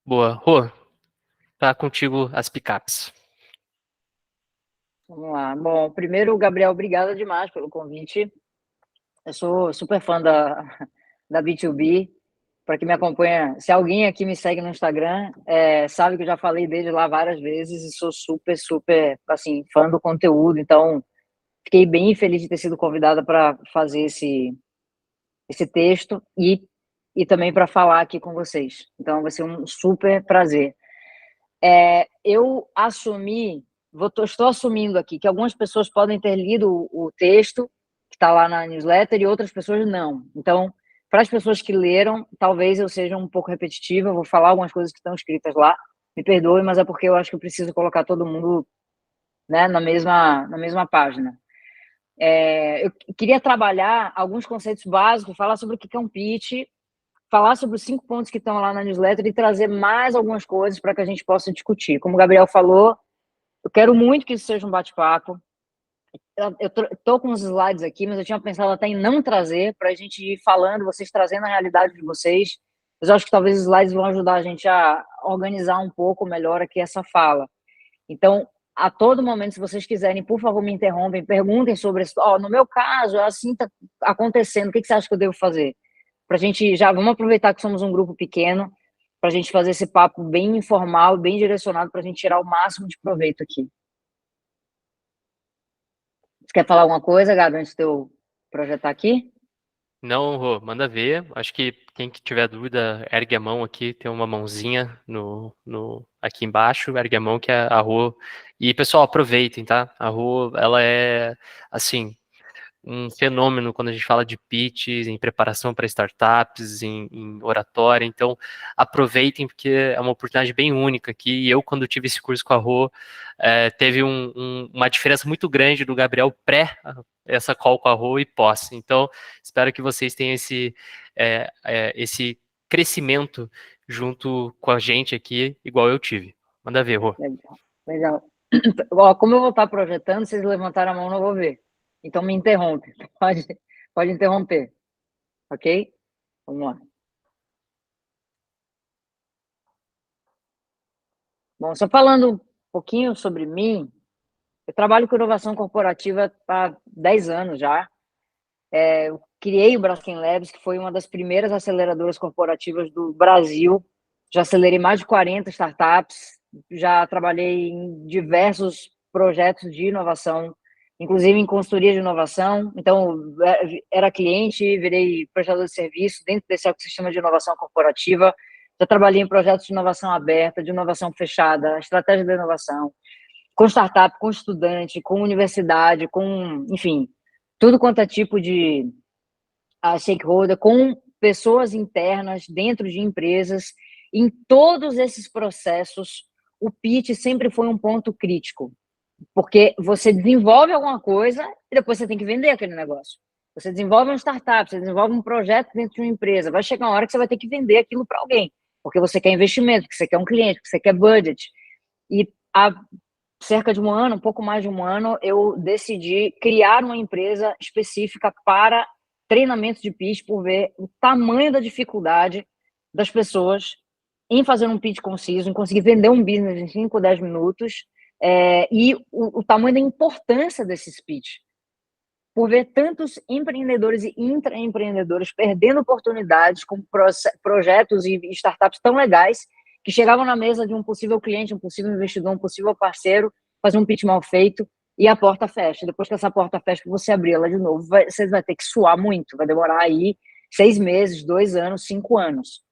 Boa. Rô, tá contigo as picapes. Vamos lá. Bom, primeiro, Gabriel, obrigado demais pelo convite. Eu sou super fã da B2B. Para quem me acompanha, se alguém aqui me segue no Instagram, sabe que eu já falei dele lá várias vezes e sou super, assim, fã do conteúdo. Então, fiquei bem feliz de ter sido convidada para fazer esse texto e também para falar aqui com vocês. Então, vai ser um super prazer. Eu estou assumindo aqui que algumas pessoas podem ter lido o texto que está lá na newsletter e outras pessoas não. Então, para as pessoas que leram, talvez eu seja um pouco repetitiva, eu vou falar algumas coisas que estão escritas lá, me perdoe, mas é porque eu acho que eu preciso colocar todo mundo, né, na mesma página. Eu queria trabalhar alguns conceitos básicos, falar sobre o que é um pitch, falar sobre os 5 pontos que estão lá na newsletter e trazer mais algumas coisas para que a gente possa discutir. Como o Gabriel falou, eu quero muito que isso seja um bate-papo. Eu tô com os slides aqui, mas eu tinha pensado até em não trazer, para a gente ir falando, vocês trazendo a realidade de vocês. Mas eu acho que talvez os slides vão ajudar a gente a organizar um pouco melhor aqui essa fala. Então, a todo momento, se vocês quiserem, por favor, me interrompem, perguntem sobre isso. No meu caso, assim está acontecendo, o que você acha que eu devo fazer? Para a gente já, vamos aproveitar que somos um grupo pequeno, para a gente fazer esse papo bem informal, bem direcionado, para a gente tirar o máximo de proveito aqui. Você quer falar alguma coisa, Gabi, antes de eu projetar aqui? Não, Rô, manda ver. Acho que quem que tiver dúvida, ergue a mão aqui, tem uma mãozinha aqui embaixo, ergue a mão que é a Rô. E, pessoal, aproveitem, tá? A Rô, ela é, assim, um fenômeno quando a gente fala de pitches, em preparação para startups, em oratória. Então, aproveitem, porque é uma oportunidade bem única aqui. E eu, quando tive esse curso com a Rô, teve uma diferença muito grande do Gabriel pré essa call com a Rô e pós. Então, espero que vocês tenham esse crescimento junto com a gente aqui, igual eu tive. Manda ver, Rô. Legal. Legal. Como eu vou estar projetando, vocês levantaram a mão, não vou ver. Então me interrompe. Pode interromper. Ok? Vamos lá. Bom, só falando um pouquinho sobre mim, eu trabalho com inovação corporativa há 10 anos já. Eu criei o Braskem Labs, que foi uma das primeiras aceleradoras corporativas do Brasil. Já acelerei mais de 40 startups, já trabalhei em diversos projetos de inovação, inclusive em consultoria de inovação. Então, era cliente, virei prestador de serviço dentro desse ecossistema de inovação corporativa. Já trabalhei em projetos de inovação aberta, de inovação fechada, estratégia da inovação, com startup, com estudante, com universidade, com, enfim, tudo quanto é tipo de stakeholder, com pessoas internas dentro de empresas. Em todos esses processos, o pitch sempre foi um ponto crítico, porque você desenvolve alguma coisa e depois você tem que vender aquele negócio. Você desenvolve uma startup, você desenvolve um projeto dentro de uma empresa, vai chegar uma hora que você vai ter que vender aquilo para alguém, porque você quer investimento, porque você quer um cliente, porque você quer budget. E há cerca de um ano, um pouco mais de um ano, eu decidi criar uma empresa específica para treinamento de pitch, por ver o tamanho da dificuldade das pessoas em fazer um pitch conciso, em conseguir vender um business em 5, 10 minutos, e o tamanho da importância desses pitch. Por ver tantos empreendedores e intraempreendedores perdendo oportunidades com projetos e startups tão legais que chegavam na mesa de um possível cliente, um possível investidor, um possível parceiro, fazer um pitch mal feito e a porta fecha. Depois que essa porta fecha, você abrir ela de novo, você vai ter que suar muito, vai demorar aí 6 meses, 2 anos, 5 anos.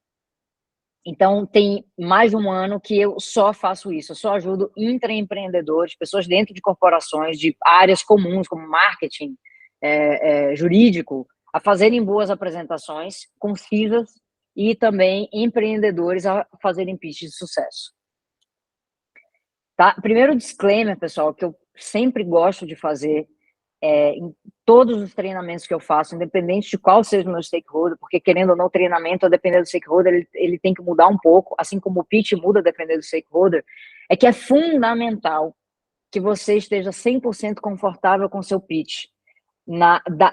Então, tem mais de um ano que eu só faço isso, eu só ajudo intraempreendedores, pessoas dentro de corporações, de áreas comuns, como marketing, jurídico, a fazerem boas apresentações concisas e também empreendedores a fazerem pitch de sucesso. Tá? Primeiro disclaimer, pessoal, que eu sempre gosto de fazer em todos os treinamentos que eu faço, independente de qual seja o meu stakeholder, porque querendo ou não, treinamento, a depender do stakeholder, ele tem que mudar um pouco, assim como o pitch muda a depender do stakeholder, é que é fundamental que você esteja 100% confortável com o seu pitch,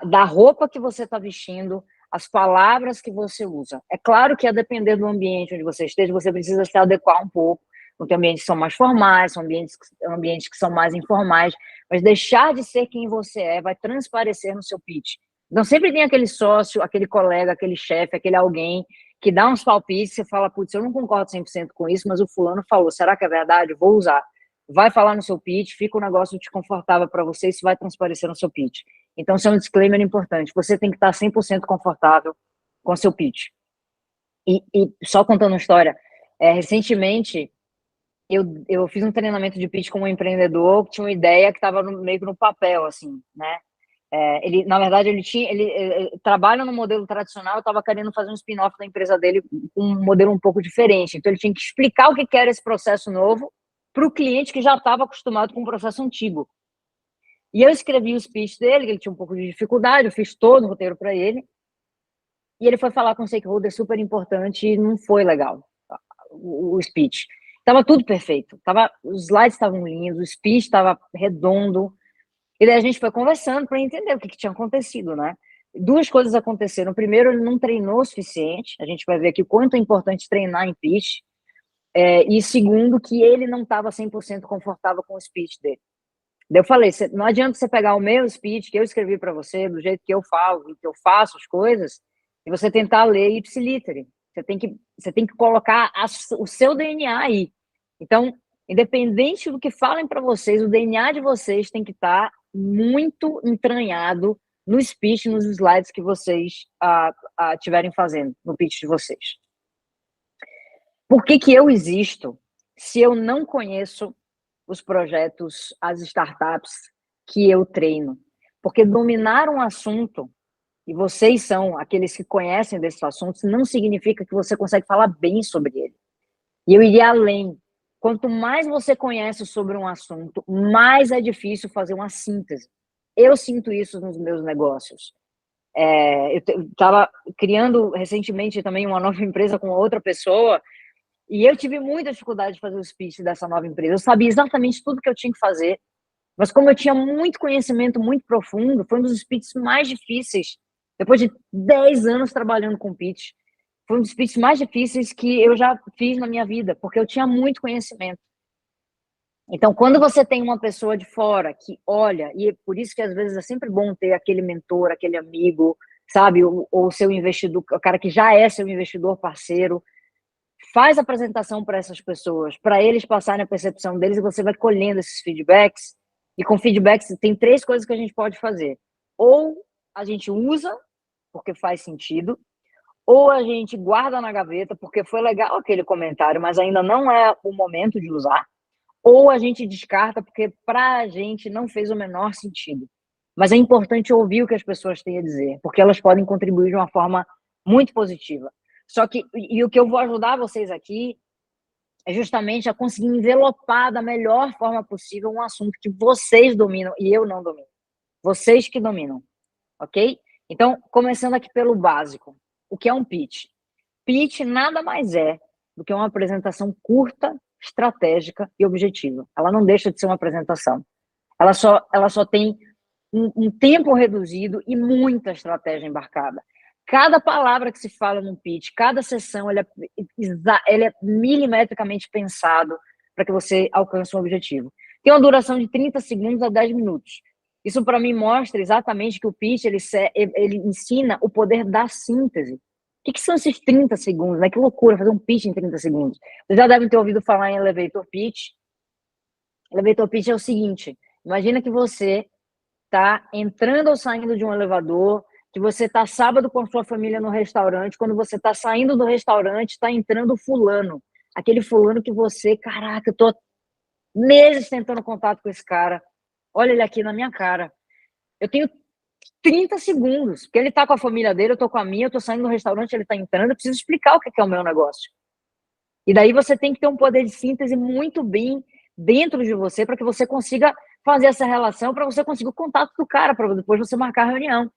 da roupa que você está vestindo, as palavras que você usa. É claro que, a depender do ambiente onde você esteja, você precisa se adequar um pouco. Tem ambientes que são mais formais, são ambientes que são mais informais, mas deixar de ser quem você vai transparecer no seu pitch. Então, sempre tem aquele sócio, aquele colega, aquele chefe, aquele alguém que dá uns palpites, você fala, putz, eu não concordo 100% com isso, mas o fulano falou, será que é verdade? Vou usar. Vai falar no seu pitch, fica um negócio desconfortável para você, isso vai transparecer no seu pitch. Então, isso é um disclaimer importante. Você tem que estar 100% confortável com o seu pitch. E só contando uma história, recentemente, eu fiz um treinamento de pitch com um empreendedor que tinha uma ideia que estava meio que no papel, assim, né? Ele, na verdade, ele trabalha no modelo tradicional, estava querendo fazer um spin-off da empresa dele com um modelo um pouco diferente. Então, ele tinha que explicar o que era esse processo novo para o cliente que já estava acostumado com o processo antigo. E eu escrevi o speech dele, ele tinha um pouco de dificuldade, eu fiz todo o roteiro para ele, e ele foi falar com o stakeholder super importante e não foi legal o speech. Tava tudo perfeito, os slides estavam lindos, o speech estava redondo, e daí a gente foi conversando para entender o que tinha acontecido, né? Duas coisas aconteceram. Primeiro, ele não treinou o suficiente, a gente vai ver aqui o quanto é importante treinar em pitch, e segundo, que ele não estava 100% confortável com o speech dele. Daí eu falei, não adianta você pegar o meu speech que eu escrevi para você, do jeito que eu falo, que eu faço as coisas, e você tentar ler ipsiliter. Você tem que colocar o seu DNA aí. Então, independente do que falem para vocês, o DNA de vocês tem que estar muito entranhado no speech, nos slides que vocês estiverem fazendo, no pitch de vocês. Por que eu existo se eu não conheço os projetos, as startups que eu treino? Porque dominar um assunto, e vocês são aqueles que conhecem desses assuntos, não significa que você consegue falar bem sobre ele. E eu iria além. Quanto mais você conhece sobre um assunto, mais é difícil fazer uma síntese. Eu sinto isso nos meus negócios. Eu estava criando recentemente também uma nova empresa com outra pessoa, e eu tive muita dificuldade de fazer o speech dessa nova empresa. Eu sabia exatamente tudo que eu tinha que fazer, mas como eu tinha muito conhecimento muito profundo, foi um dos speeches mais difíceis. Depois de 10 anos trabalhando com pitch, foi um dos speeches mais difíceis que eu já fiz na minha vida, porque eu tinha muito conhecimento. Então, quando você tem uma pessoa de fora que olha, e é por isso que às vezes é sempre bom ter aquele mentor, aquele amigo, sabe, ou seu investidor, o cara que já é seu investidor parceiro, faz apresentação para essas pessoas, para eles passarem a percepção deles, e você vai colhendo esses feedbacks. E com feedbacks tem 3 coisas que a gente pode fazer. Ou a gente usa, porque faz sentido, ou a gente guarda na gaveta, porque foi legal aquele comentário, mas ainda não é o momento de usar, ou a gente descarta, porque para a gente não fez o menor sentido. Mas é importante ouvir o que as pessoas têm a dizer, porque elas podem contribuir de uma forma muito positiva. Só que, e o que eu vou ajudar vocês aqui é justamente a conseguir envelopar da melhor forma possível um assunto que vocês dominam e eu não domino. Vocês que dominam, ok? Então, começando aqui pelo básico. O que é um pitch? Pitch nada mais é do que uma apresentação curta, estratégica e objetiva. Ela não deixa de ser uma apresentação. Ela só tem um tempo reduzido e muita estratégia embarcada. Cada palavra que se fala no pitch, cada sessão, ele é milimetricamente pensado para que você alcance um objetivo. Tem uma duração de 30 segundos a 10 minutos. Isso, para mim, mostra exatamente que o pitch ele ensina o poder da síntese. O que são esses 30 segundos? Né? Que loucura fazer um pitch em 30 segundos. Vocês já devem ter ouvido falar em elevator pitch. Elevator pitch é o seguinte: imagina que você está entrando ou saindo de um elevador, que você está sábado com a sua família no restaurante, quando você está saindo do restaurante, está entrando fulano. Aquele fulano que você, caraca, eu tô meses tentando contato com esse cara. Olha ele aqui na minha cara. Eu tenho 30 segundos, porque ele tá com a família dele, eu tô com a minha, eu tô saindo do restaurante, ele tá entrando, eu preciso explicar o que é o meu negócio. E daí você tem que ter um poder de síntese muito bem dentro de você, para que você consiga fazer essa relação, para você conseguir o contato do cara, para depois você marcar a reunião.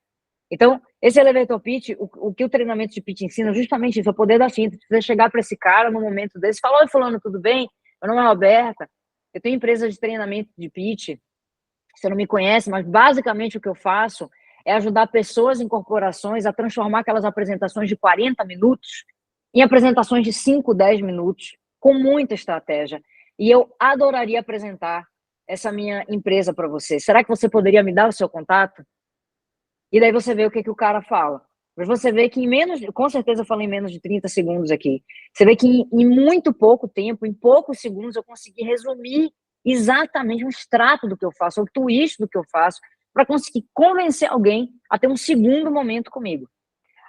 Então, esse elevator pitch, o que o treinamento de pitch ensina, justamente isso, é o poder da síntese. Você chegar para esse cara no momento desse, falar: oi, fulano, tudo bem? Meu nome é Roberta, eu tenho empresa de treinamento de pitch, você não me conhece, mas basicamente o que eu faço é ajudar pessoas em corporações a transformar aquelas apresentações de 40 minutos em apresentações de 5, 10 minutos, com muita estratégia. E eu adoraria apresentar essa minha empresa para você. Será que você poderia me dar o seu contato? E daí você vê o que o cara fala. Mas você vê que com certeza eu falei em menos de 30 segundos aqui. Você vê que em muito pouco tempo, em poucos segundos, eu consegui resumir exatamente um extrato do que eu faço, o twist do que eu faço, para conseguir convencer alguém a ter um segundo momento comigo.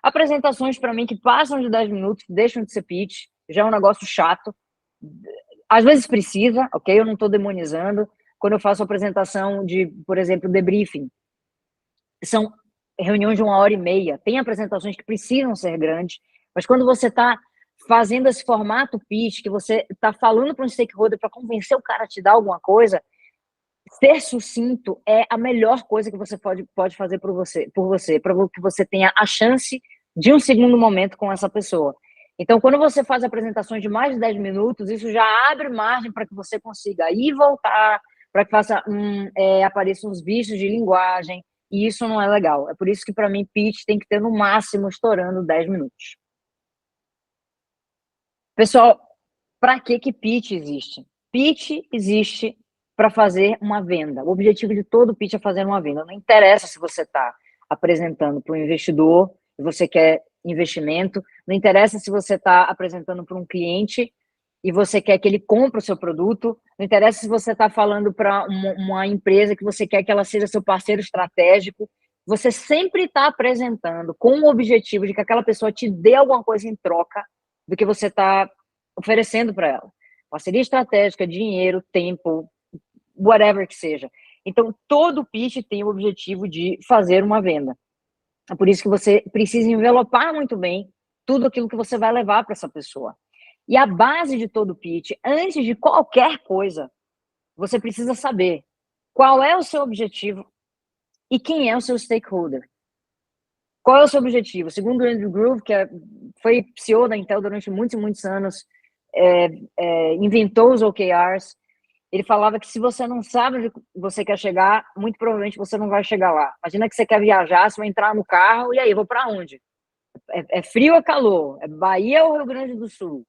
Apresentações, para mim, que passam de 10 minutos, deixam de ser pitch, já é um negócio chato. Às vezes precisa, ok? Eu não estou demonizando. Quando eu faço apresentação de, por exemplo, debriefing, são reuniões de 1h30. Tem apresentações que precisam ser grandes, mas quando você está fazendo esse formato pitch, que você está falando para um stakeholder para convencer o cara a te dar alguma coisa, ser sucinto é a melhor coisa que você pode fazer por você, para que você tenha a chance de um segundo momento com essa pessoa. Então, quando você faz apresentações de mais de 10 minutos, isso já abre margem para que você consiga ir e voltar, para que apareçam uns vícios de linguagem, e isso não é legal. É por isso que, para mim, pitch tem que ter no máximo estourando 10 minutos. Pessoal, para que pitch existe? Pitch existe para fazer uma venda. O objetivo de todo pitch é fazer uma venda. Não interessa se você está apresentando para um investidor e você quer investimento, não interessa se você está apresentando para um cliente e você quer que ele compre o seu produto, não interessa se você está falando para uma empresa que você quer que ela seja seu parceiro estratégico, você sempre está apresentando com o objetivo de que aquela pessoa te dê alguma coisa em troca do que você está oferecendo para ela. Parceria estratégica, dinheiro, tempo, whatever que seja. Então, todo pitch tem o objetivo de fazer uma venda. É por isso que você precisa envelopar muito bem tudo aquilo que você vai levar para essa pessoa. E a base de todo pitch, antes de qualquer coisa, você precisa saber qual é o seu objetivo e quem é o seu stakeholder. Qual é o seu objetivo? Segundo o Andrew Groove, que foi CEO da Intel durante muitos e muitos anos, inventou os OKRs, ele falava que se você não sabe onde você quer chegar, muito provavelmente você não vai chegar lá. Imagina que você quer viajar, você vai entrar no carro, e aí, vou para onde? É frio ou calor? É Bahia ou Rio Grande do Sul?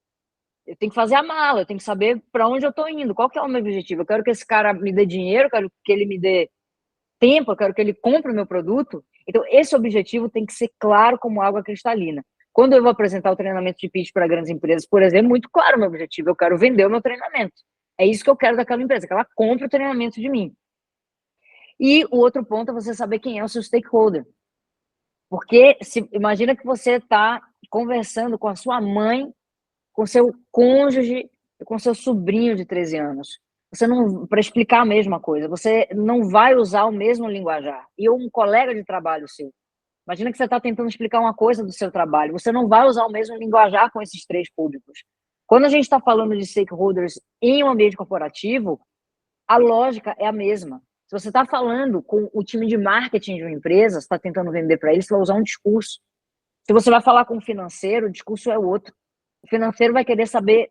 Eu tenho que fazer a mala, eu tenho que saber para onde eu estou indo, qual que é o meu objetivo. Eu quero que esse cara me dê dinheiro, eu quero que ele me dê tempo, eu quero que ele compre o meu produto. Então, esse objetivo tem que ser claro como água cristalina. Quando eu vou apresentar o treinamento de pitch para grandes empresas, por exemplo, muito claro o meu objetivo, eu quero vender o meu treinamento. É isso que eu quero daquela empresa, que ela compre o treinamento de mim. E o outro ponto é você saber quem é o seu stakeholder. Porque imagina que você está conversando com a sua mãe, com seu cônjuge, com seu sobrinho de 13 anos. Você não, para explicar a mesma coisa, você não vai usar o mesmo linguajar. E um colega de trabalho seu. Imagina que você está tentando explicar uma coisa do seu trabalho. Você não vai usar o mesmo linguajar com esses três públicos. Quando a gente está falando de stakeholders em um ambiente corporativo, a lógica é a mesma. Se você está falando com o time de marketing de uma empresa, você está tentando vender para eles, você vai usar um discurso. Se você vai falar com o financeiro, o discurso é outro. O financeiro vai querer saber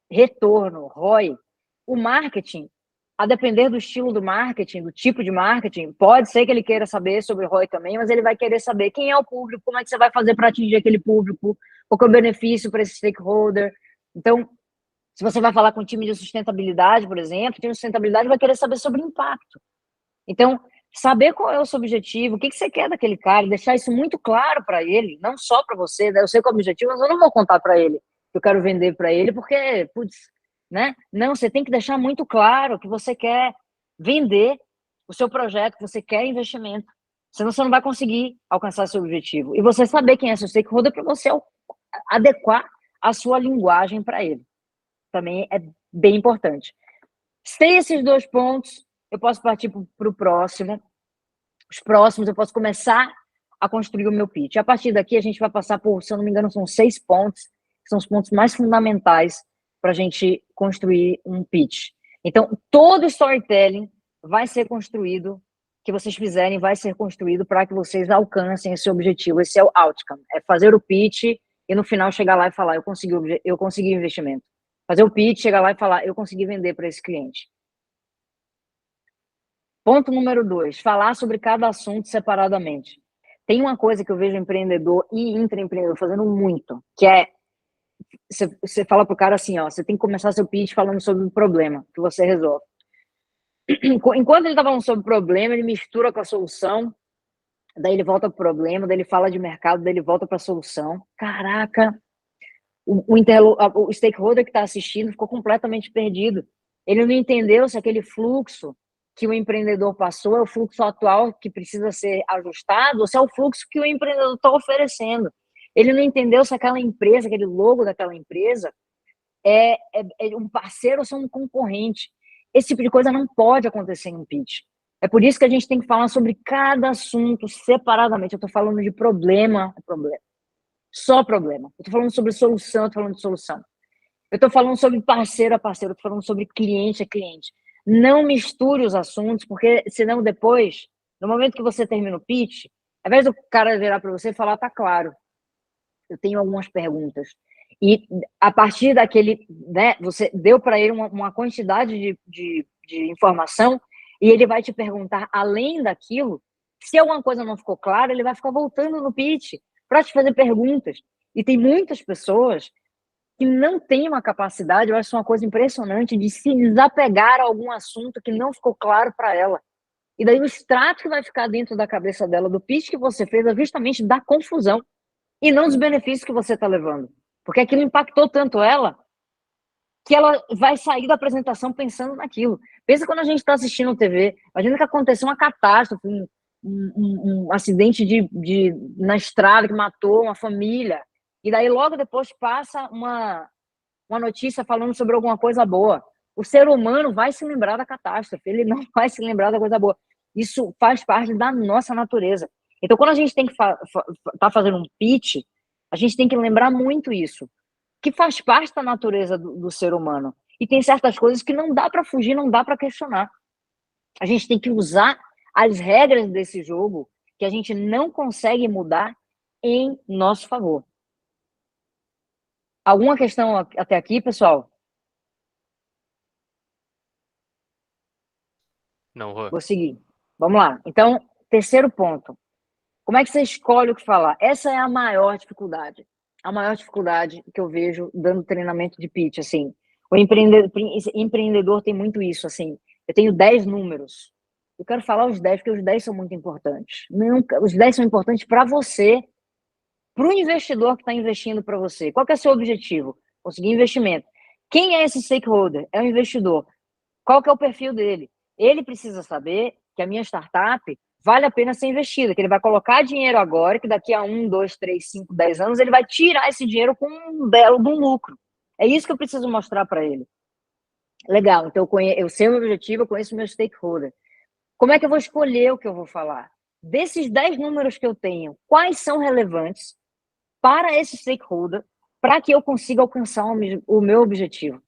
retorno, ROI. O marketing, a depender do estilo do marketing, do tipo de marketing, pode ser que ele queira saber sobre ROI também, mas ele vai querer saber quem é o público, como é que você vai fazer para atingir aquele público, qual é o benefício para esse stakeholder. Então, se você vai falar com um time de sustentabilidade, por exemplo, o time de sustentabilidade vai querer saber sobre impacto. Então, saber qual é o seu objetivo, o que você quer daquele cara, deixar isso muito claro para ele, não só para você, né? Eu sei qual é o objetivo, mas eu não vou contar para ele que eu quero vender para ele, porque, putz, né? Não, você tem que deixar muito claro que você quer vender o seu projeto, que você quer investimento, senão você não vai conseguir alcançar seu objetivo. E você saber quem é seu stakeholder para você adequar a sua linguagem para ele. Também é bem importante. Sem esses dois pontos, eu posso partir para o próximo. Os próximos, eu posso começar a construir o meu pitch. A partir daqui, a gente vai passar por, se eu não me engano, são 6 pontos, que são os pontos mais fundamentais para a gente construir um pitch. Então, todo storytelling vai ser construído, que vocês fizerem, vai ser construído para que vocês alcancem esse objetivo. Esse é o outcome. É fazer o pitch e no final chegar lá e falar, eu consegui investimento. Fazer o pitch, chegar lá e falar, eu consegui vender para esse cliente. Ponto número 2, falar sobre cada assunto separadamente. Tem uma coisa que eu vejo empreendedor e intraempreendedor fazendo muito, que é você fala pro cara assim, ó, você tem que começar seu pitch falando sobre o problema que você resolve. Enquanto ele tá falando sobre o problema, ele mistura com a solução, daí ele volta pro problema, daí ele fala de mercado, daí ele volta para a solução. Caraca, o stakeholder que está assistindo ficou completamente perdido. Ele não entendeu se aquele fluxo que o empreendedor passou é o fluxo atual que precisa ser ajustado ou se é o fluxo que o empreendedor está oferecendo. Ele não entendeu se aquela empresa, aquele logo daquela empresa é um parceiro ou se é um concorrente. Esse tipo de coisa não pode acontecer em um pitch. É por isso que a gente tem que falar sobre cada assunto separadamente. Eu estou falando de problema a problema. Só problema. Eu tô falando sobre solução, eu tô falando de solução. Eu tô falando sobre parceiro a parceiro, eu tô falando sobre cliente a cliente. Não misture os assuntos, porque senão depois, no momento que você termina o pitch, ao invés do cara virar para você e falar, tá claro, eu tenho algumas perguntas. E a partir daquele, né, você deu para ele uma quantidade de informação e ele vai te perguntar, além daquilo, se alguma coisa não ficou clara, ele vai ficar voltando no pitch para te fazer perguntas. E tem muitas pessoas que não têm uma capacidade, eu acho uma coisa impressionante, de se desapegar a algum assunto que não ficou claro para ela. E daí o extrato que vai ficar dentro da cabeça dela do pitch que você fez é justamente da confusão e não dos benefícios que você está levando. Porque aquilo impactou tanto ela que ela vai sair da apresentação pensando naquilo. Pensa quando a gente está assistindo TV, imagina que aconteceu uma catástrofe, um acidente na estrada que matou uma família, e daí logo depois passa uma notícia falando sobre alguma coisa boa. O ser humano vai se lembrar da catástrofe, ele não vai se lembrar da coisa boa. Isso faz parte da nossa natureza. Então, quando a gente tem que tá fazendo um pitch, a gente tem que lembrar muito isso, que faz parte da natureza do ser humano. E tem certas coisas que não dá para fugir, não dá para questionar. A gente tem que usar as regras desse jogo que a gente não consegue mudar em nosso favor. Alguma questão até aqui, pessoal? Não, Rô. Vou seguir. Vamos lá. Então, terceiro ponto. Como é que você escolhe o que falar? Essa é a maior dificuldade. A maior dificuldade que eu vejo dando treinamento de pitch, assim. O empreendedor tem muito isso, assim. Eu tenho 10 números. Eu quero falar os 10 porque os 10 são muito importantes. Os 10 são importantes para você, para o investidor que está investindo para você. Qual que é o seu objetivo? Conseguir investimento. Quem é esse stakeholder? É o investidor. Qual que é o perfil dele? Ele precisa saber que a minha startup vale a pena ser investida, que ele vai colocar dinheiro agora, que daqui a 1, 2, 3, 5, 10 anos ele vai tirar esse dinheiro com um belo de um lucro. É isso que eu preciso mostrar para ele. Legal, então eu sei o meu objetivo, eu conheço o meu stakeholder. Como é que eu vou escolher o que eu vou falar? Desses 10 números que eu tenho, quais são relevantes para esse stakeholder para que eu consiga alcançar o meu objetivo?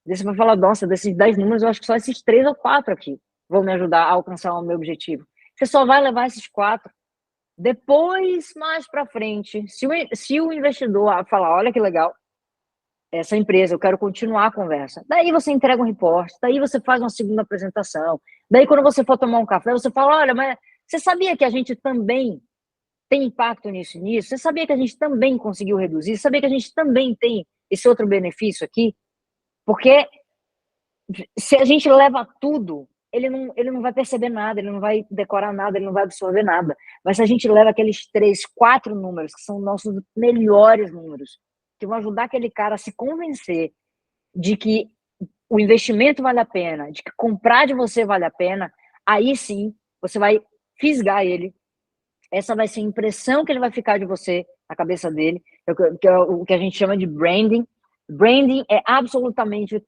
Você vai falar, nossa, desses 10 números, eu acho que só esses 3 ou 4 aqui vão me ajudar a alcançar o meu objetivo. Você só vai levar esses 4. Depois, mais para frente, se o investidor falar, olha que legal, essa empresa, eu quero continuar a conversa. Daí você entrega um reporte, daí você faz uma segunda apresentação. Daí quando você for tomar um café, você fala, olha, mas você sabia que a gente também tem impacto nisso e nisso? Você sabia que a gente também conseguiu reduzir? Você sabia que a gente também tem esse outro benefício aqui? Porque se a gente leva tudo, ele não vai perceber nada, ele não vai decorar nada, ele não vai absorver nada. Mas se a gente leva aqueles 3, 4 números, que são nossos melhores números, que vão ajudar aquele cara a se convencer de que o investimento vale a pena, de que comprar de você vale a pena, aí sim você vai fisgar ele. Essa vai ser a impressão que ele vai ficar de você na cabeça dele, que é o que a gente chama de branding. Branding é absolutamente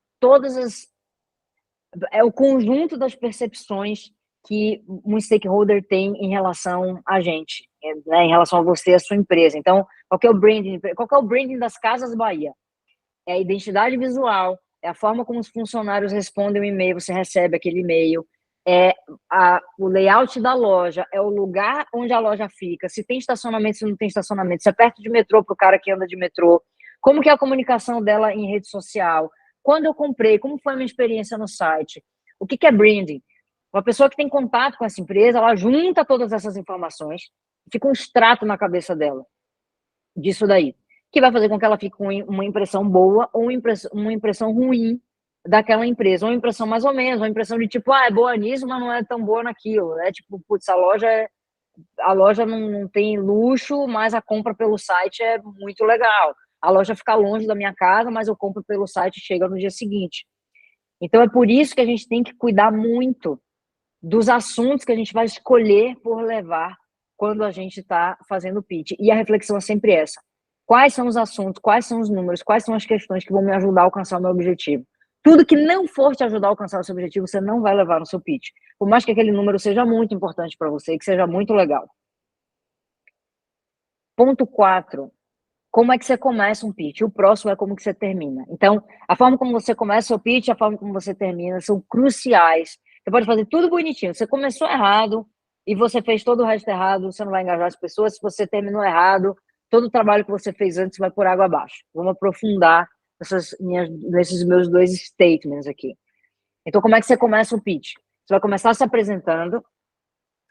é o conjunto das percepções que um stakeholder tem em relação a gente, né, em relação a você e a sua empresa. Então, qual que é o branding? Qual que é o branding das Casas Bahia? É a identidade visual, é a forma como os funcionários respondem o e-mail, você recebe aquele e-mail, é o layout da loja, é o lugar onde a loja fica, se tem estacionamento, se não tem estacionamento, se é perto de metrô para o cara que anda de metrô, como que é a comunicação dela em rede social, quando eu comprei, como foi a minha experiência no site, o que é branding? Uma pessoa que tem contato com essa empresa, ela junta todas essas informações, fica um extrato na cabeça dela disso daí, que vai fazer com que ela fique com uma impressão boa ou uma impressão ruim daquela empresa, ou uma impressão mais ou menos, uma impressão de tipo, é boa nisso, mas não é tão boa naquilo, né? Tipo, putz, a loja não tem luxo, mas a compra pelo site é muito legal. A loja fica longe da minha casa, mas eu compro pelo site e chega no dia seguinte. Então é por isso que a gente tem que cuidar muito dos assuntos que a gente vai escolher por levar quando a gente está fazendo pitch. E a reflexão é sempre essa. Quais são os assuntos, quais são os números, quais são as questões que vão me ajudar a alcançar o meu objetivo? Tudo que não for te ajudar a alcançar o seu objetivo, você não vai levar no seu pitch. Por mais que aquele número seja muito importante para você e que seja muito legal. Ponto 4. Como é que você começa um pitch? O próximo é como que você termina. Então, a forma como você começa o pitch, a forma como você termina são cruciais. Você pode fazer tudo bonitinho. Você começou errado e você fez todo o resto errado, você não vai engajar as pessoas. Se você terminou errado, todo o trabalho que você fez antes vai por água abaixo. Vamos aprofundar nesses meus 2 statements aqui. Então, como é que você começa o pitch? Você vai começar se apresentando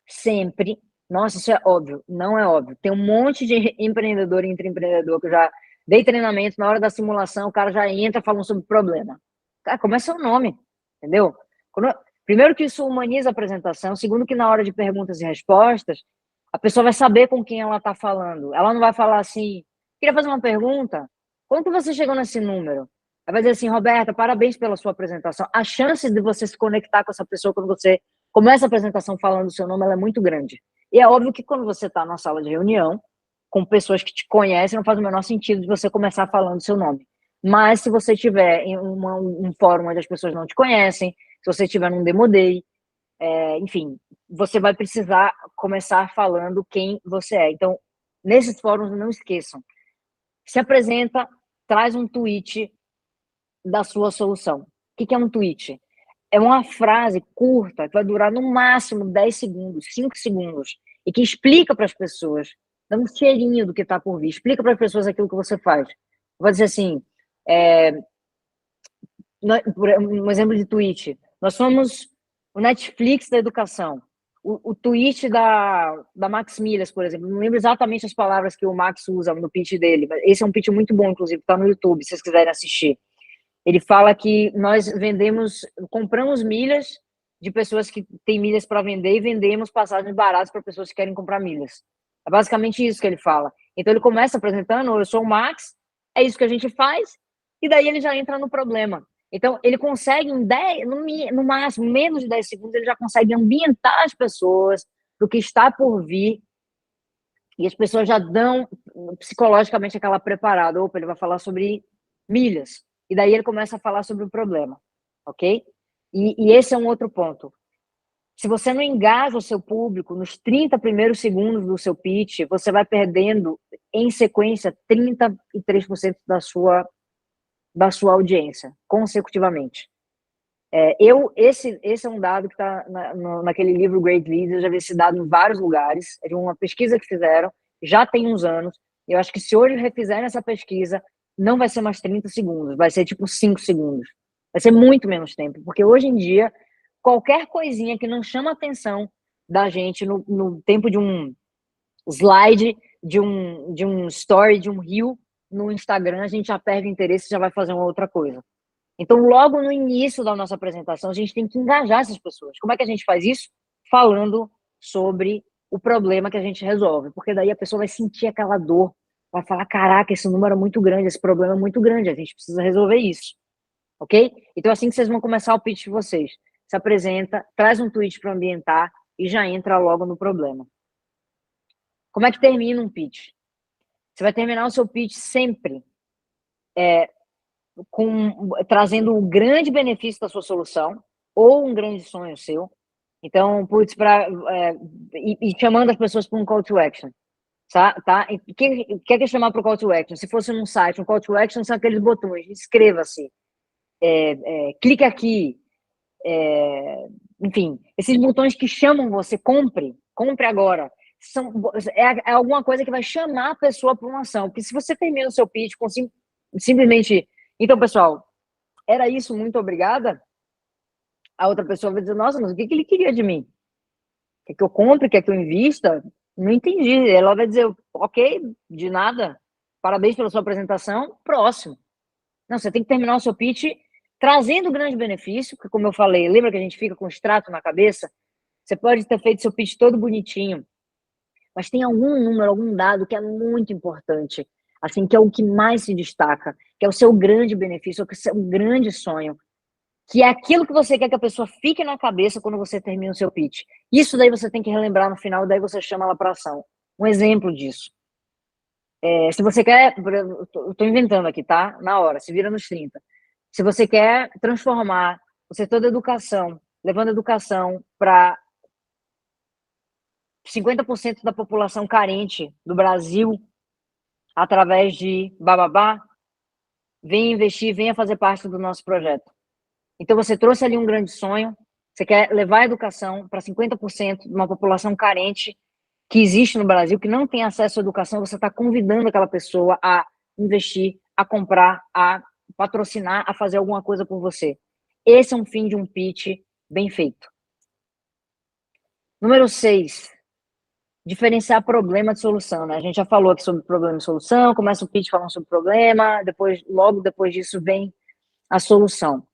sempre. Nossa, isso é óbvio. Não é óbvio. Tem um monte de empreendedor e intraempreendedor que eu já dei treinamento, na hora da simulação, o cara já entra falando sobre o problema. Cara, como é seu nome? Entendeu? Primeiro que isso humaniza a apresentação. Segundo que na hora de perguntas e respostas, a pessoa vai saber com quem ela está falando. Ela não vai falar assim, queria fazer uma pergunta. Como que você chegou nesse número? Ela vai dizer assim, Roberta, parabéns pela sua apresentação. A chance de você se conectar com essa pessoa quando você começa a apresentação falando o seu nome, ela é muito grande. E é óbvio que quando você está na sala de reunião, com pessoas que te conhecem, não faz o menor sentido de você começar falando o seu nome. Mas se você tiver em um fórum onde as pessoas não te conhecem, se você estiver num demo day, enfim, você vai precisar começar falando quem você é. Então, nesses fóruns, não esqueçam. Se apresenta, traz um tweet da sua solução. O que é um tweet? É uma frase curta, que vai durar no máximo 10 segundos, 5 segundos, e que explica para as pessoas, dá um cheirinho do que está por vir, explica para as pessoas aquilo que você faz. Vou dizer assim, um exemplo de tweet, nós somos o Netflix da educação. O tweet da Max Milhas, por exemplo, não lembro exatamente as palavras que o Max usa no pitch dele, mas esse é um pitch muito bom, inclusive, está no YouTube, se vocês quiserem assistir. Ele fala que nós compramos milhas de pessoas que têm milhas para vender e vendemos passagens baratas para pessoas que querem comprar milhas. É basicamente isso que ele fala. Então ele começa apresentando, eu sou o Max, é isso que a gente faz, e daí ele já entra no problema. Então ele consegue no máximo, menos de 10 segundos, ele já consegue ambientar as pessoas do que está por vir, e as pessoas já dão psicologicamente aquela preparada. Opa, ele vai falar sobre milhas. E daí ele começa a falar sobre o problema, ok? E esse é um outro ponto. Se você não engaja o seu público nos 30 primeiros segundos do seu pitch, você vai perdendo, em sequência, 33% da sua audiência, consecutivamente. Esse é um dado que está naquele livro Great Leaders, eu já vi esse dado em vários lugares, é de uma pesquisa que fizeram, já tem uns anos, eu acho que se hoje refizerem essa pesquisa, não vai ser mais 30 segundos, vai ser tipo 5 segundos. Vai ser muito menos tempo, porque hoje em dia, qualquer coisinha que não chama a atenção da gente no tempo de um slide, de um story, de um reel no Instagram, a gente já perde o interesse e já vai fazer uma outra coisa. Então, logo no início da nossa apresentação, a gente tem que engajar essas pessoas. Como é que a gente faz isso? Falando sobre o problema que a gente resolve, porque daí a pessoa vai sentir aquela dor, vai falar, caraca, esse número é muito grande, esse problema é muito grande, a gente precisa resolver isso, ok? Então, assim que vocês vão começar o pitch de vocês, se apresenta, traz um tweet para ambientar e já entra logo no problema. Como é que termina um pitch? Você vai terminar o seu pitch sempre trazendo um grande benefício da sua solução ou um grande sonho seu. Então, putz, e chamando as pessoas para um call to action. Tá? O que é chamar para o call to action? Se fosse num site, um call to action são aqueles botões, inscreva-se, clique aqui, enfim, esses botões que chamam você, compre agora. É alguma coisa que vai chamar a pessoa para uma ação. Porque se você termina o seu pitch com simplesmente... Então, pessoal, era isso, muito obrigada. a outra pessoa vai dizer, nossa, mas o que ele queria de mim? Quer que eu compre, quer que eu invista? Não entendi. Ela vai dizer, ok, de nada, parabéns pela sua apresentação, próximo. Não, você tem que terminar o seu pitch trazendo grande benefício, porque como eu falei, lembra que a gente fica com o extrato na cabeça? Você pode ter feito seu pitch todo bonitinho, mas tem algum número, algum dado que é muito importante, assim, que é o que mais se destaca, que é o seu grande benefício, que é o seu grande sonho, que é aquilo que você quer que a pessoa fique na cabeça quando você termina o seu pitch. Isso daí você tem que relembrar no final, daí você chama ela para ação. Um exemplo disso. Se você quer, eu tô inventando aqui, tá? Na hora, se vira nos 30. Se você quer transformar o setor da educação, levando a educação para 50% da população carente do Brasil, através de bababá, venha investir, venha fazer parte do nosso projeto. Então, você trouxe ali um grande sonho, você quer levar a educação para 50% de uma população carente que existe no Brasil, que não tem acesso à educação, você está convidando aquela pessoa a investir, a comprar, a patrocinar, a fazer alguma coisa por você. Esse é um fim de um pitch bem feito. Número 6, diferenciar problema de solução, né? A gente já falou aqui sobre problema e solução, começa o pitch falando sobre problema, logo depois disso vem a solução.